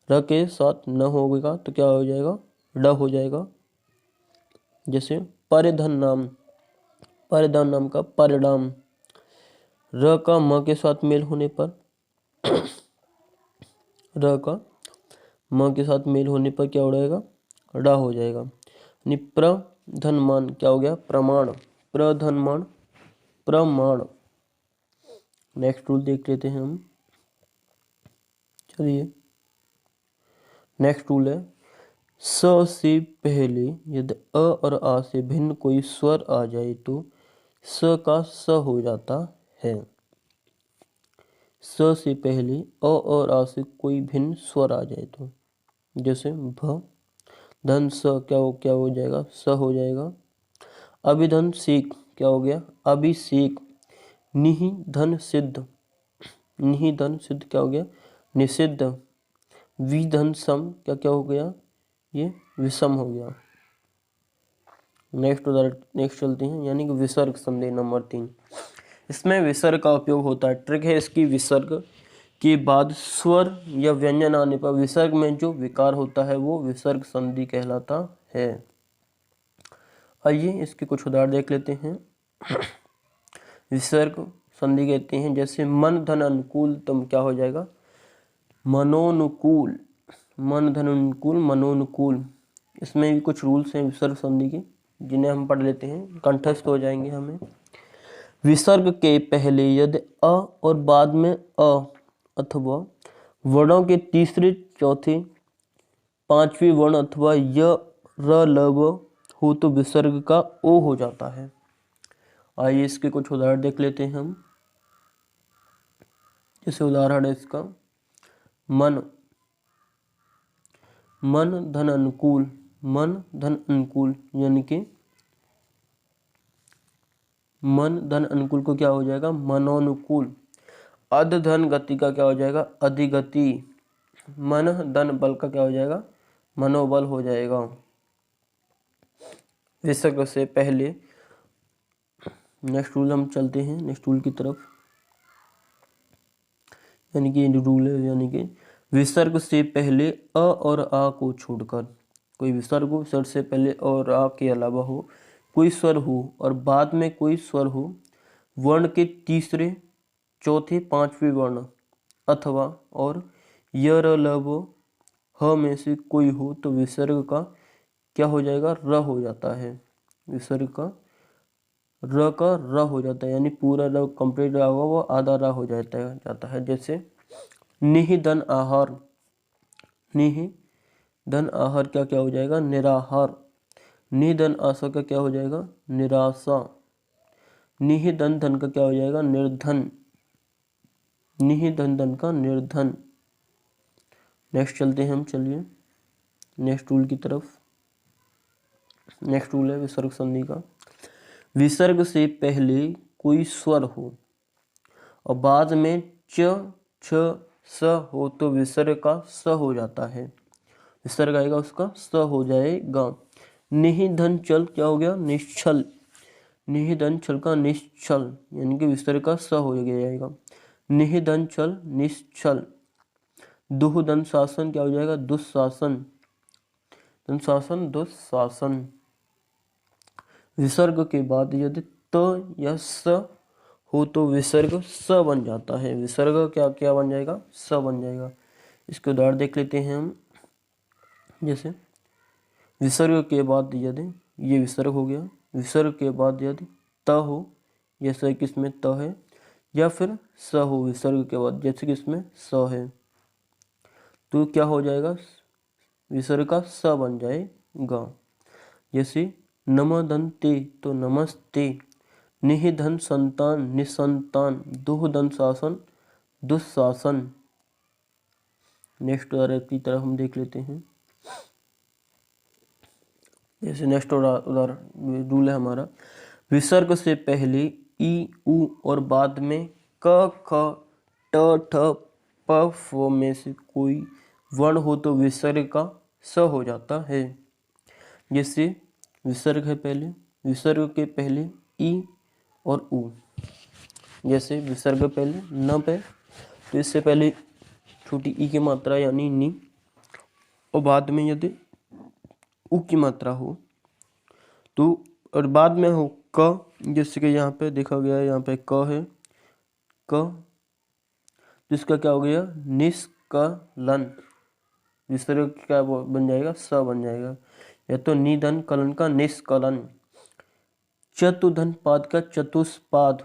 र के साथ न होगा तो क्या हो जाएगा, ड हो जाएगा। जैसे परिधन नाम, परिधान नाम का परिणाम। र का म के साथ मेल होने पर र का म के साथ मेल होने पर क्या हो जाएगा, ड हो जाएगा। यानी प्रधनमान क्या हो गया, प्रमाण, प्रधनमान प्रमाण। नेक्स्ट रूल देख लेते हैं हम, चलिए। नेक्स्ट रूल है, स से पहले यदि अ और आ से भिन्न कोई स्वर आ जाए तो स का स हो जाता है। स से पहले अ और आ से कोई भिन्न स्वर आ जाए तो, जैसे भ धन स क्या हो जाएगा, स हो जाएगा। अभिधन सेक क्या हो गया, अभिषेक। निहि धन सिद्ध, निहि धन सिद्ध क्या हो गया, निषिद्ध। विधन सम क्या हो गया, ये विषम हो गया। नेक्स्ट चलते हैं, यानी कि विसर्ग संधि नंबर 3। इसमें विसर्ग का उपयोग होता है। ट्रिक है इसकी, विसर्ग के बाद स्वर या व्यंजन आने पर विसर्ग में जो विकार होता है वो विसर्ग संधि कहलाता है। आइए इसके कुछ उदाहरण देख लेते हैं। विसर्ग संधि कहते हैं, जैसे मन धन अनुकूल, तुम क्या हो जाएगा, मनोनुकूल। मन धन अनुकूल, मनोनुकूल। इसमें भी कुछ रूल्स हैं विसर्ग संधि के, जिन्हें हम पढ़ लेते हैं, कंठस्थ हो जाएंगे हमें। विसर्ग के पहले यदि अ और बाद में अ अथवा वर्णों के तीसरे, चौथे, पांचवें वर्ण अथवा य, र, ल, व हो तो विसर्ग का ओ हो जाता है। आइए इसके कुछ उदाहरण देख लेते हैं हम। जैसे उदाहरण है इसका, मन, मन धन अनुकूल, मन धन अनुकूल, यानी कि मन धन अनुकूल को क्या हो जाएगा, मनोनुकूल। अध धन गति का क्या हो जाएगा, अधिगति। मन धन बल का क्या हो जाएगा, मनोबल हो जाएगा। विसर्ग से पहले नेक्स्ट रूल हम चलते हैं, नेक्स्ट रूल की तरफ, यानी कि रूल है, यानी कि विसर्ग से पहले अ और आ को छोड़कर, कोई विसर्ग हो, विसर्ग से पहले और आ के अलावा हो कोई स्वर हो और बाद में कोई स्वर हो, वर्ण के तीसरे, चौथे, पांचवें वर्ण अथवा और य, र, ल, व, ह में से कोई हो तो विसर्ग का क्या हो जाएगा, र हो जाता है। विसर्ग का र हो जाता है, यानी पूरा र कंप्लीट रहा होगा वो आधा र हो जाता है। जैसे निहि धन आहार, निहि धन आहार क्या हो जाएगा, निराहार। निधन आशा का क्या हो जाएगा, निराशा। निहि धन धन का क्या हो जाएगा, निर्धन। निहि धन का निर्धन। नेक्स्ट चलते हैं हम, चलिए नेक्स्ट रूल की तरफ। नेक्स्ट रूल है विसर्ग संधि का। विसर्ग से पहले कोई स्वर हो और बाद में च, छ, स हो तो विसर्ग का स हो जाता है। विसर्ग आएगा उसका स हो जाएगा। निहि धन चल क्या हो गया, निश्चल। निहि धन छल का निश्चल, यानी कि विसर्ग का स हो जाएगा। निहि धन छल निश्चल। दुह धन शासन क्या हो जाएगा, दुशासन। दुशासन, दुशासन। विसर्ग के बाद यदि त या स हो तो विसर्ग स बन जाता है। विसर्ग क्या बन जाएगा, स बन जाएगा। इसके उदाहरण देख लेते हैं हम। जैसे विसर्ग के बाद यदि, ये विसर्ग हो गया, विसर्ग के बाद यदि त हो, जैसे कि इसमें त है, या फिर स हो विसर्ग के बाद, जैसे कि इसमें स है, तो क्या हो जाएगा, विसर्ग का स बन जाएगा। जैसे नम धन ते तो नमस्ते। निहि धन संतान, निसंतान। दुह धन शासन, दुशासन। नेक्स्ट उदाहरण की तरफ हम देख लेते हैं। जैसे नेक्स्ट उदाहरण रूल है हमारा, विसर्ग से पहले ई, उ और बाद में क, ख, ट, ठ, प, फ में से कोई वर्ण हो तो विसर्ग का स हो जाता है। जैसे विसर्ग है पहले, विसर्ग के पहले ई और उ। जैसे विसर्ग पहले न पे तो इससे पहले छोटी ई की मात्रा यानी नी, और बाद में यदि उ की मात्रा हो तो, और बाद में हो क, जैसे कि यहाँ पे देखा गया है, यहाँ पे क है, क, जिसका क्या हो गया, निष्कलन। विसर्ग क्या बन जाएगा, स बन जाएगा। या तो निधन कलन का निष्कलन। चतुधन पाद का चतुष्पाद,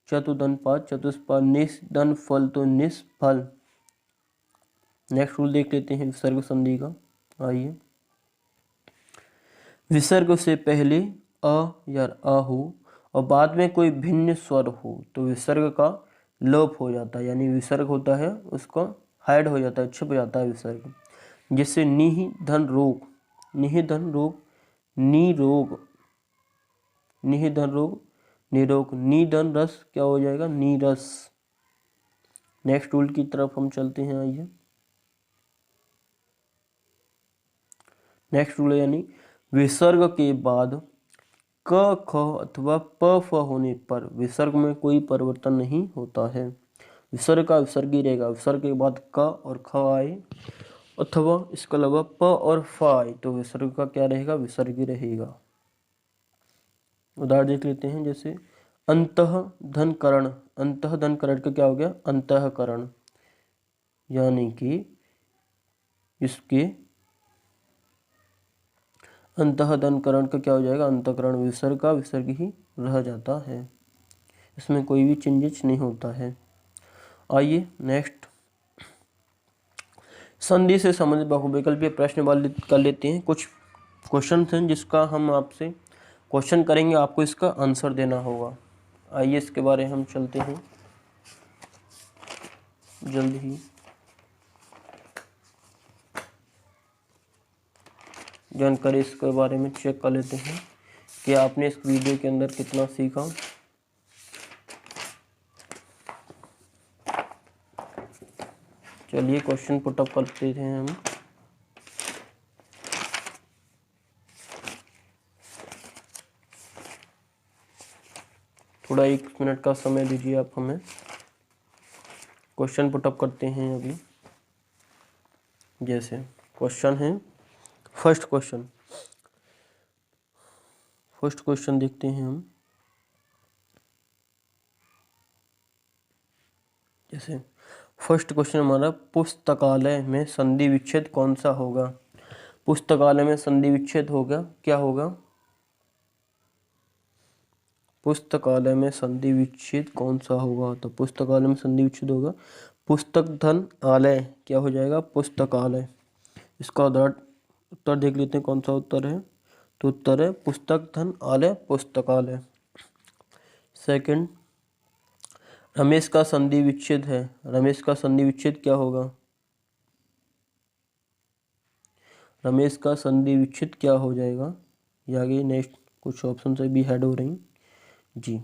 चतुधन पाद चतुष्पाद। निधन फल तो निष्फल। नेक्स्ट रूल देख लेते हैं विसर्ग संधि का। आइए विसर्ग से पहले अ या आ हो और बाद में कोई भिन्न स्वर हो तो विसर्ग का लोप हो जाता है, यानी विसर्ग होता है उसको हाइड हो जाता है, छुप जाता है विसर्ग। जैसे निहि धन रोग, निहि धन रोग, निरोग, निहि धन रोग निरोग, नी धन रस क्या हो जाएगा, नीरस। नेक्स्ट रूल की तरफ हम चलते हैं, आइए। नेक्स्ट रूल है यानी विसर्ग के बाद क ख अथवा प फ होने पर विसर्ग में कोई परिवर्तन नहीं होता है। विसर्ग का विसर्ग ही रहेगा। विसर्ग के बाद क और ख आए अथवा इसके अलावा प और फ आए तो विसर्ग का क्या रहेगा, विसर्ग ही रहेगा। उदाहरण देख लेते हैं, जैसे अंतः धन करण, अंतः धन करण का क्या हो गया, अंतःकरण, यानी कि इसके अंतः धन करण का क्या हो जाएगा, अंतःकरण। विसर्ग का विसर्ग ही रह जाता है, इसमें कोई भी चेंजेस नहीं होता है। आइए नेक्स्ट संधि से संबंधित बहुविकल्पीय प्रश्न वाले कर लेते हैं। कुछ क्वेश्चन हैं जिसका हम आपसे क्वेश्चन करेंगे, आपको इसका आंसर देना होगा। आइए इसके बारे में हम चलते हैं जल्द ही। जानकारी इसके बारे में चेक कर लेते हैं कि आपने इस वीडियो के अंदर कितना सीखा। चलिए क्वेश्चन पुटअप करते हैं हम। थोड़ा 1 मिनट का समय दीजिए आप हमें, क्वेश्चन पुटअप करते हैं अभी। जैसे क्वेश्चन है, फर्स्ट क्वेश्चन देखते हैं हम। जैसे फर्स्ट क्वेश्चन हमारा, पुस्तकालय में संधि विच्छेद कौन सा होगा। पुस्तकालय में संधि विच्छेद होगा, क्या होगा, पुस्तकालय में संधि विच्छेद कौन सा होगा, तो पुस्तकालय में संधि विच्छेद होगा पुस्तक धन आलय, क्या हो जाएगा, पुस्तकालय। इसका उत्तर देख लेते हैं कौन सा उत्तर है, तो उत्तर है पुस्तक धन आलय पुस्तकालय। सेकंड, रमेश का संधि विच्छेद है, रमेश का संधि विच्छेद क्या होगा, रमेश का संधि विच्छेद क्या हो जाएगा। ये आगे नेक्स्ट कुछ ऑप्शन से भी हेड हो रही जी।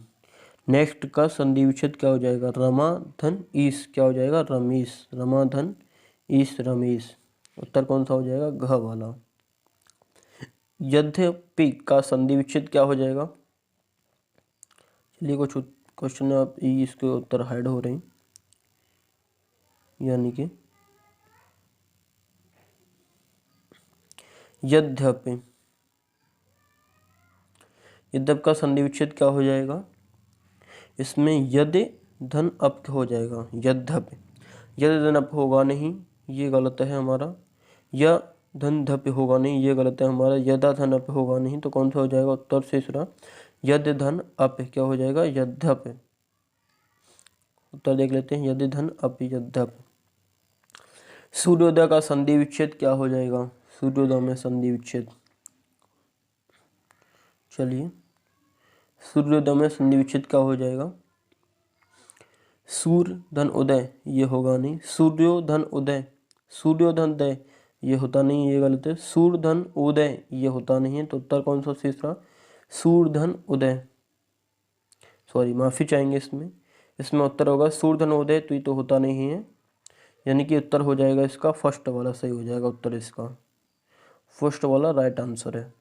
नेक्स्ट का संधि विच्छेद क्या हो जाएगा, रमा धन ईश, क्या हो जाएगा, रमेश, रमा धन ईश रमेश। उत्तर कौन सा हो जाएगा, घ वाला। यद्यपि का संधि विच्छेद क्या हो जाएगा। चलिए कुछ क्वेश्चन आप इसके उत्तर हाइड हो रहे हैं, यानी कि यद्यपि, यद्यप का संधि विच्छेद क्या हो जाएगा, इसमें यदि धन अप हो जाएगा, यद्यपि, यदि धन अप होगा नहीं, ये गलत है हमारा। या धन धप होगा नहीं, ये गलत है हमारा। यदा धन अप होगा नहीं, तो कौन सा हो जाएगा उत्तर तीसरा, यदि धन अप, क्या हो जाएगा, यद्यप। उत्तर देख लेते हैं, यदि धन अप यद्यप। सूर्योदय का संधि विच्छेद क्या हो जाएगा, सूर्योदय में संधि विच्छेद। चलिए सूर्योदय में संधि विच्छेद क्या हो जाएगा, सूर्य धन उदय, ये होगा नहीं। सूर्योधन उदय, सूर्योधन दय, ये होता नहीं, ये गलत है। सूर्यधन उदय, ये होता नहीं है, तो उत्तर कौन सा तीसरा, सूर्यधन उदय। सॉरी माफी चाहेंगे इसमें, इसमें उत्तर होगा सूर्यधन उदय, तो ये तो होता नहीं है, यानी कि उत्तर हो जाएगा इसका फर्स्ट वाला सही हो जाएगा उत्तर, इसका फर्स्ट वाला राइट आंसर है।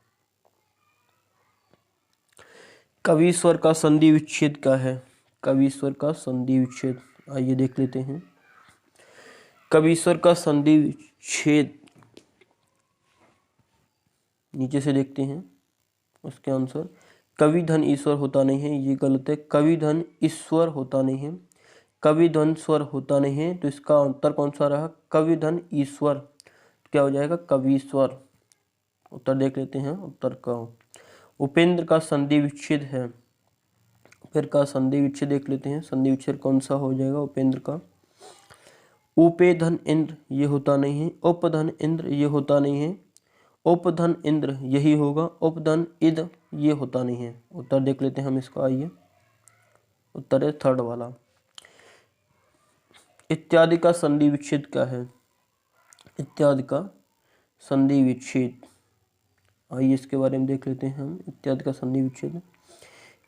कवीश्वर का संधि विच्छेद क्या है, कवीश्वर का संधि विच्छेद, आइए देख लेते हैं। कवीश्वर का संधि विच्छेद नीचे से देखते हैं उसके आंसर। कवि धन ईश्वर होता नहीं है, ये गलत है। कवि धन ईश्वर होता नहीं है, कवि धन स्वर होता नहीं है, तो इसका उत्तर कौन सा रहा, कवि धन ईश्वर, क्या हो जाएगा, कवीश्वर। उत्तर देख लेते हैं उत्तर का। उपेंद्र का संधि विच्छेद है, फिर का संधि विच्छेद देख लेते हैं, संधि विच्छेद कौन सा हो जाएगा उपेंद्र का। उपे धन इंद्र, ये होता नहीं है। उपधन इंद्र, ये होता नहीं है। उपधन इंद्र यही होगा। उपधन इद ये होता नहीं है। उत्तर देख लेते हैं हम इसका। आइए, उत्तर है थर्ड वाला। इत्यादि का संधि विच्छेद क्या है? इत्यादि का संधि विच्छेद, आइए इसके बारे में देख लेते हैं हम। इत्यादि का संधि विच्छेद,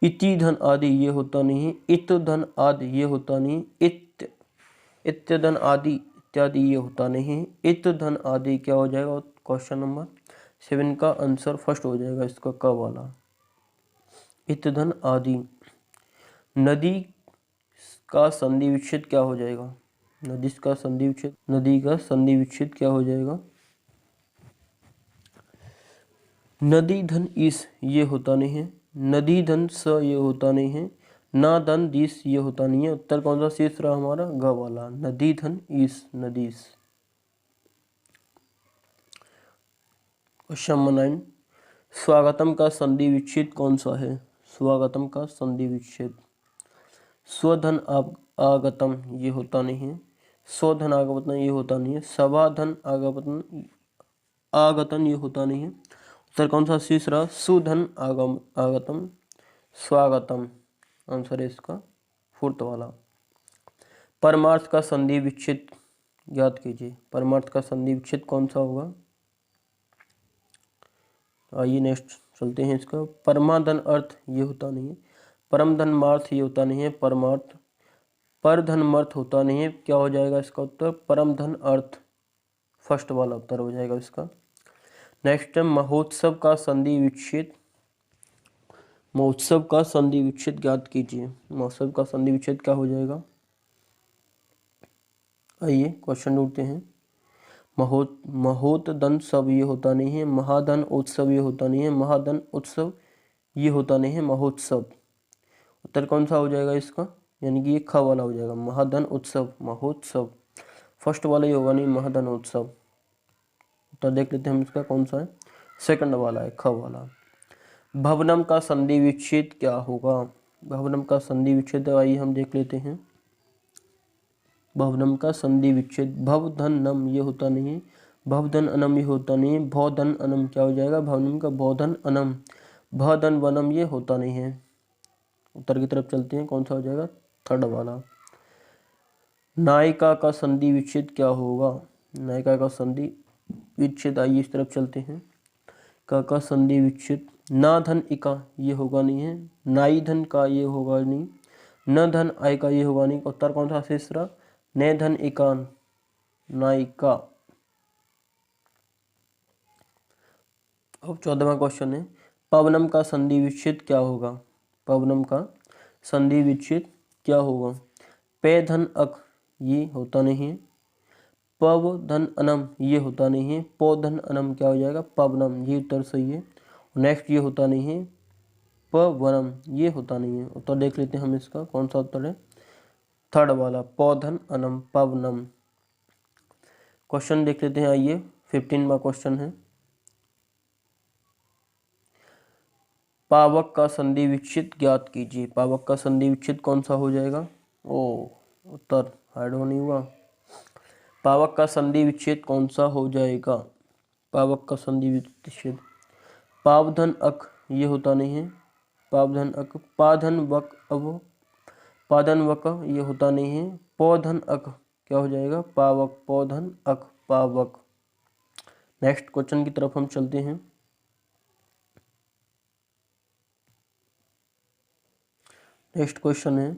इति धन आदि ये होता नहीं है। इत धन आदि ये होता नहीं। इत्य धन आदि इत्यादि ये होता नहीं है। इत धन आदि क्या हो जाएगा? क्वेश्चन नंबर 7 का आंसर फर्स्ट हो जाएगा इसका, क वाला। इत धन आदि। नदी का संधि विच्छेद क्या हो जाएगा? नदी का संधि विच्छेद, नदी का संधि विच्छेद क्या हो जाएगा? नदी धन इस ये होता नहीं है। नदी धन स ये होता नहीं है। ना धन दिस ये होता नहीं है। उत्तर कौन सा शेष रहा हमारा? ग वाला, नदी धन इस, नदीस। क्वेश्चन नंबर 9, स्वागतम का संधि विच्छेद कौन सा है? स्वागतम का संधि विच्छेद, स्वधन आगतम ये होता नहीं है। स्वधन आगतम ये होता नहीं है। सभाधन आगतन ये होता नहीं है। उत्तर कौन सा शेष रहा? सुधन आगतम, स्वागतम। आंसर है इसका फोर्थ वाला। परमार्थ का संधि विच्छेद याद कीजिए। परमार्थ का संधि विच्छेद कौन सा होगा? आइए नेक्स्ट चलते हैं इसका। परमाधन अर्थ ये होता नहीं है। परम धन मार्थ ये होता नहीं है। परमार्थ। पर धन मर्थ होता नहीं है। क्या हो जाएगा इसका उत्तर? परम धन अर्थ, फर्स्ट वाला उत्तर हो जाएगा इसका। नेक्स्ट है महोत्सव का संधि विच्छेद। महोत्सव का संधि विच्छेद ज्ञात कीजिए। महोत्सव का संधि विच्छेद क्या हो जाएगा? आइए क्वेश्चन ढूंढते हैं। महोत धन सब ये होता नहीं है। महाधन उत्सव ये होता नहीं है। महाधन उत्सव ये होता नहीं है। महोत्सव। उत्तर कौन सा हो जाएगा इसका? यानी कि ये ख वाला हो जाएगा। महाधन उत्सव, महोत्सव। फर्स्ट वाला ही होगा नहीं, महाधन उत्सव। उत्तर देख लेते हैं हम इसका कौन सा है। सेकंड वाला है, ख वाला। भवनम का संधि विच्छेद क्या होगा? भवनम का संधि विच्छेद आइए हम देख लेते हैं। भवनम का संधि विच्छेद, भव धन नम ये होता नहीं है। भव धन अनम ये होता नहीं है। भव धन अनम क्या हो जाएगा? भवनम का भव धन अनम। भ धन वनम ये होता नहीं है। उत्तर की तरफ चलते हैं, कौन सा हो जाएगा? थर्ड वाला। नायिका का संधि विच्छेद क्या होगा? नायिका का संधि विच्छेद, आइए इस तरफ चलते हैं। का संधि विच्छेद, ना धन इका ये होगा नहीं है। नाई धन का ये होगा नहीं। न धन आय का ये होगा नहीं। उत्तर कौन सा शेष रहा? ने धन इकान, नायिका। अब 14वां क्वेश्चन है, पवनम का संधि विच्छेद क्या होगा? पवनम का संधि विच्छेद क्या होगा? पे धन अक ये होता नहीं है। पव धन अनम ये होता नहीं है। पो धन अनम क्या हो जाएगा? पवनम, ये उत्तर सही है। नेक्स्ट ये होता नहीं है। पवनम ये होता नहीं है। उत्तर देख लेते हैं हम इसका, कौन सा उत्तर है? थर्ड वाला, पौधन अनम, पवनम। क्वेश्चन देख लेते हैं, आइए 15वां क्वेश्चन है। पावक का संधि विच्छेद ज्ञात कीजिए। पावक का संधि विच्छेद कौन सा हो जाएगा? उत्तर हार्ड नहीं हुआ। पावक का संधि विच्छेद कौन सा हो जाएगा? पावक का संधि विच्छेद, पावधन अक ये होता नहीं है। पावधन अक, पाधन वक अब, पाधन वक ये होता नहीं है। पौधन अक क्या हो जाएगा? पावक, पौधन अक, पावक। नेक्स्ट क्वेश्चन की तरफ हम चलते हैं। नेक्स्ट क्वेश्चन है,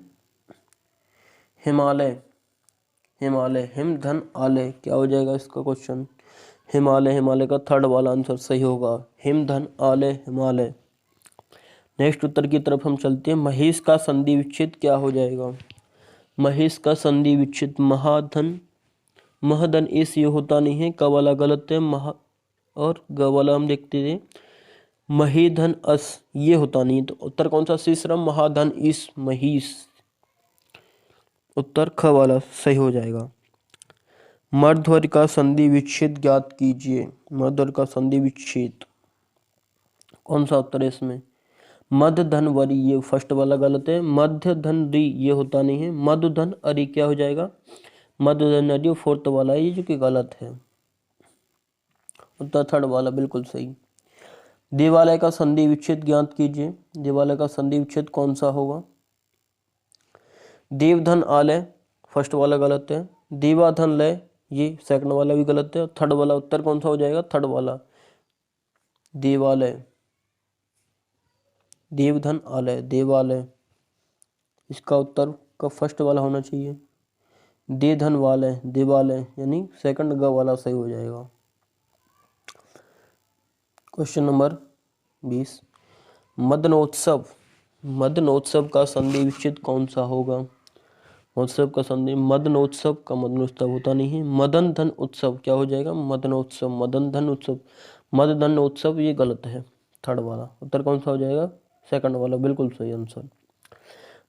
हिमालय, हिमालय, हिम धन आलय क्या हो जाएगा इसका क्वेश्चन? हिमालय, हिमालय का थर्ड वाला आंसर सही होगा। हिम धन आलय, हिमालय। नेक्स्ट उत्तर की तरफ हम चलते हैं। महेश का संधि विच्छेद क्या हो जाएगा? महेश का संधि विच्छेद, महाधन, महधन इस ये होता नहीं है। क वाला गलत है। महा और ग वाला हम देखते थे। महीधन अस ये होता नहीं, तो उत्तर कौन सा शेष रहा? महाधन इस, महीस। उत्तर ख वाला सही हो जाएगा। मध्वर का संधि विच्छेद ज्ञात कीजिए। मध्वर का संधि विच्छेद कौन सा उत्तर है इसमें? मध्य धन वरी ये फर्स्ट वाला गलत है। मध्य धन री ये होता नहीं है। मधु धन अरि क्या हो जाएगा? मध्य धन अरि फोर्थ वाला ये जो कि गलत है। उत्तर थर्ड वाला बिल्कुल सही। देवालय का संधि विच्छेद ज्ञात कीजिए। देवालय का संधि विच्छेद कौन सा होगा? देवधन आलय फर्स्ट वाला गलत है। देवाधन लय ये सेकंड वाला भी गलत है। थर्ड वाला उत्तर कौन सा हो जाएगा? थर्ड वाला देवालय, देवधन आलय देवालय, इसका उत्तर का फर्स्ट वाला होना चाहिए। देधन वालय देवालय यानी सेकंड ग वाला सही हो जाएगा। क्वेश्चन नंबर 20, मदनोत्सव, मदनोत्सव का संधि विच्छेद कौन सा होगा? महोत्सव का संधि मदनोत्सव का मदनोत्सव होता नहीं है। मदन धन उत्सव क्या हो जाएगा? मदनोत्सव, मदन धन उत्सव, मद धन उत्सव ये गलत है। थर्ड वाला उत्तर कौन सा हो जाएगा? सेकंड वाला बिल्कुल सही आंसर।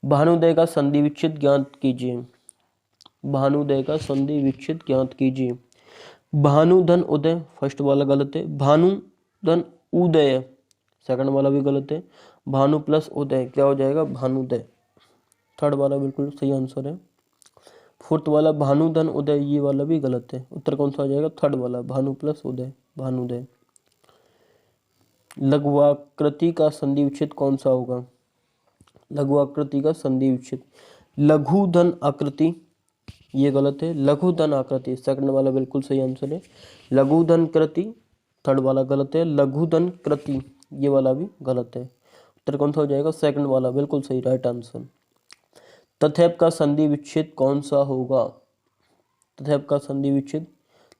भानुदय का संधि विच्छेद ज्ञात कीजिए। भानुदय का संधि विच्छेद ज्ञात कीजिए। भानुधन उदय फर्स्ट वाला गलत है। भानुधन उदय सेकंड वाला भी गलत है। भानु प्लस उदय क्या हो जाएगा? भानुदय, थर्ड वाला बिल्कुल सही आंसर है। फोर्थ वाला भानुधन उदय ये वाला भी गलत है। उत्तर कौन सा हो जाएगा? थर्ड वाला भानु प्लस उदय, भानुदय। लघुआकृति का संधि विच्छेद कौन सा होगा? लघुआकृति का संधि विच्छेद लघु धन आकृति ये गलत है। लघु धन आकृति सेकंड वाला बिल्कुल सही आंसर है। लघु धन कृति थर्ड वाला गलत है। लघु धन कृति ये वाला भी गलत है। उत्तर कौन सा हो जाएगा? सेकंड वाला बिल्कुल सही राइट आंसर। तथैव का संधि विच्छेद कौन सा होगा? तथैव का संधि विच्छेद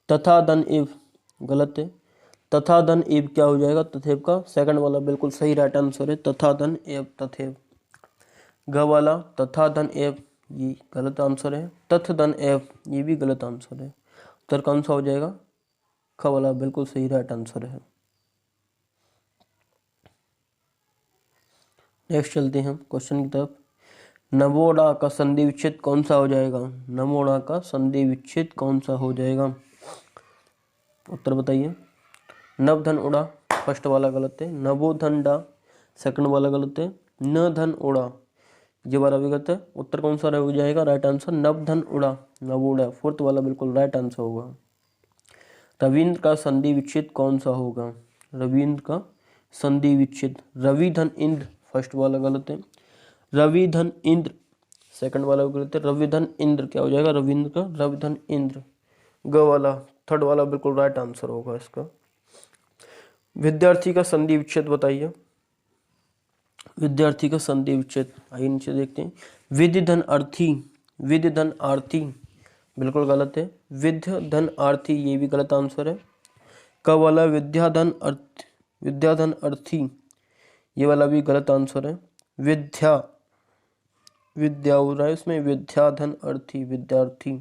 तथा धन एव गलत है। तथा धन एव क्या हो जाएगा? तथैव का सेकंड वाला बिल्कुल सही राइट आंसर है। तथा धन एव तथैव। ग वाला तथा धन एव ये गलत आंसर है। तथ धन एव ये भी गलत आंसर है। उत्तर कौन सा हो जाएगा? ख वाला बिल्कुल सही राइट आंसर है। नेक्स्ट चलते हैं हम क्वेश्चन की तरफ। नवोड़ा का संधि विच्छेद कौन सा हो जाएगा? नवोड़ा का संधि विच्छेद कौन सा हो जाएगा? उत्तर बताइए। नवधन उड़ा फर्स्ट वाला गलत है। नवोधन डा सेकंड वाला गलत है। न धन उड़ा ये वाला भी गलत है। उत्तर कौन सा हो जाएगा? राइट आंसर नवधन उड़ा, नवोड़ा फोर्थ वाला बिल्कुल राइट आंसर होगा। रविंद्र का संधि विच्छेद कौन सा होगा? रविंद्र का संधि विच्छेद रवि धन इंद्र फर्स्ट वाला गलत है। रवि धन इंद्र सेकंड वाला भी गलत है। रवि धन इंद्र क्या हो जाएगा? रविंद्र का रवि धन इंद्र, ग वाला थर्ड वाला बिल्कुल राइट आंसर होगा इसका। विद्यार्थी का संधि विच्छेद बताइए। विद्यार्थी का संधि विच्छेद आइए नीचे देखते हैं। विद्य धन अर्थी, विद्य धन आर्थी बिल्कुल गलत है। विद्य धन आर्थी ये भी गलत आंसर है। क वाला विद्याधन अर्थ, विद्याधन अर्थी ये वाला भी गलत आंसर है। विद्या विद्या हो रहा है इसमें, विद्याधन अर्थी विद्यार्थी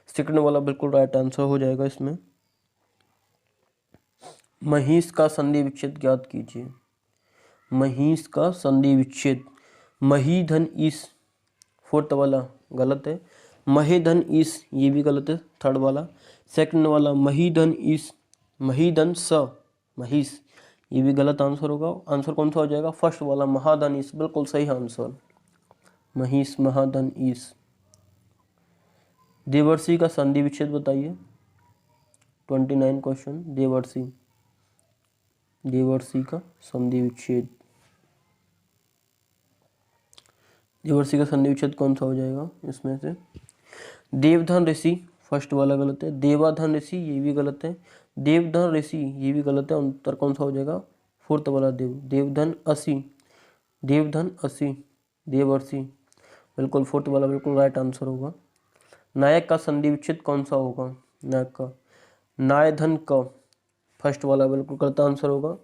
सेकंड वाला बिल्कुल राइट आंसर हो जाएगा इसमें। महिष का संधि विच्छेद ज्ञात कीजिए। महिष का संधि विच्छेद मही धन ईस फोर्थ वाला गलत है। महे धन ईस ये भी गलत है थर्ड वाला। सेकंड वाला मही धन ईस, मही धन स महिष ये भी गलत आंसर होगा। आंसर कौन सा हो जाएगा? फर्स्ट वाला महाधन ईस बिल्कुल सही आंसर। महिष महाधन ईस। देवर्षि का संधि विच्छेद बताइए। 29 क्वेश्चन। देवर्षि, देवर्षि का संधि विच्छेद, देवर्षि का संधि विच्छेद कौन सा हो जाएगा इसमें से? देवधन ऋषि फर्स्ट वाला गलत है। देवाधन ऋषि ये भी गलत है। देवधन ऋषि ये भी गलत है। उत्तर कौन सा हो जाएगा? फोर्थ वाला देव, देवधन असी, देवधन असी देवर्षि बिल्कुल फोर्थ वाला बिल्कुल राइट आंसर होगा। नायक का संधि विच्छेद कौन सा होगा? नायक का नायधन क फर्स्ट वाला बिल्कुल गलत आंसर होगा।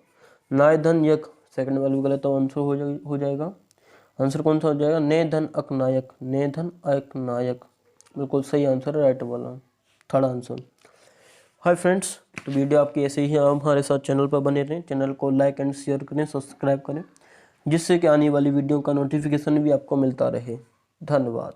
नायधन यक सेकंड वाला भी गलत आंसर हो जाएगा। आंसर कौन सा हो जाएगा? ने धन अक नायक, ने धन अक नायक बिल्कुल सही आंसर है राइट वाला थर्ड आंसर। हाय फ्रेंड्स, तो वीडियो आपकी ऐसे ही है। आप हमारे साथ चैनल पर बने रहें। चैनल को लाइक एंड शेयर करें, सब्सक्राइब करें, जिससे कि आने वाली वीडियो का नोटिफिकेशन भी आपको मिलता रहे। धन्यवाद।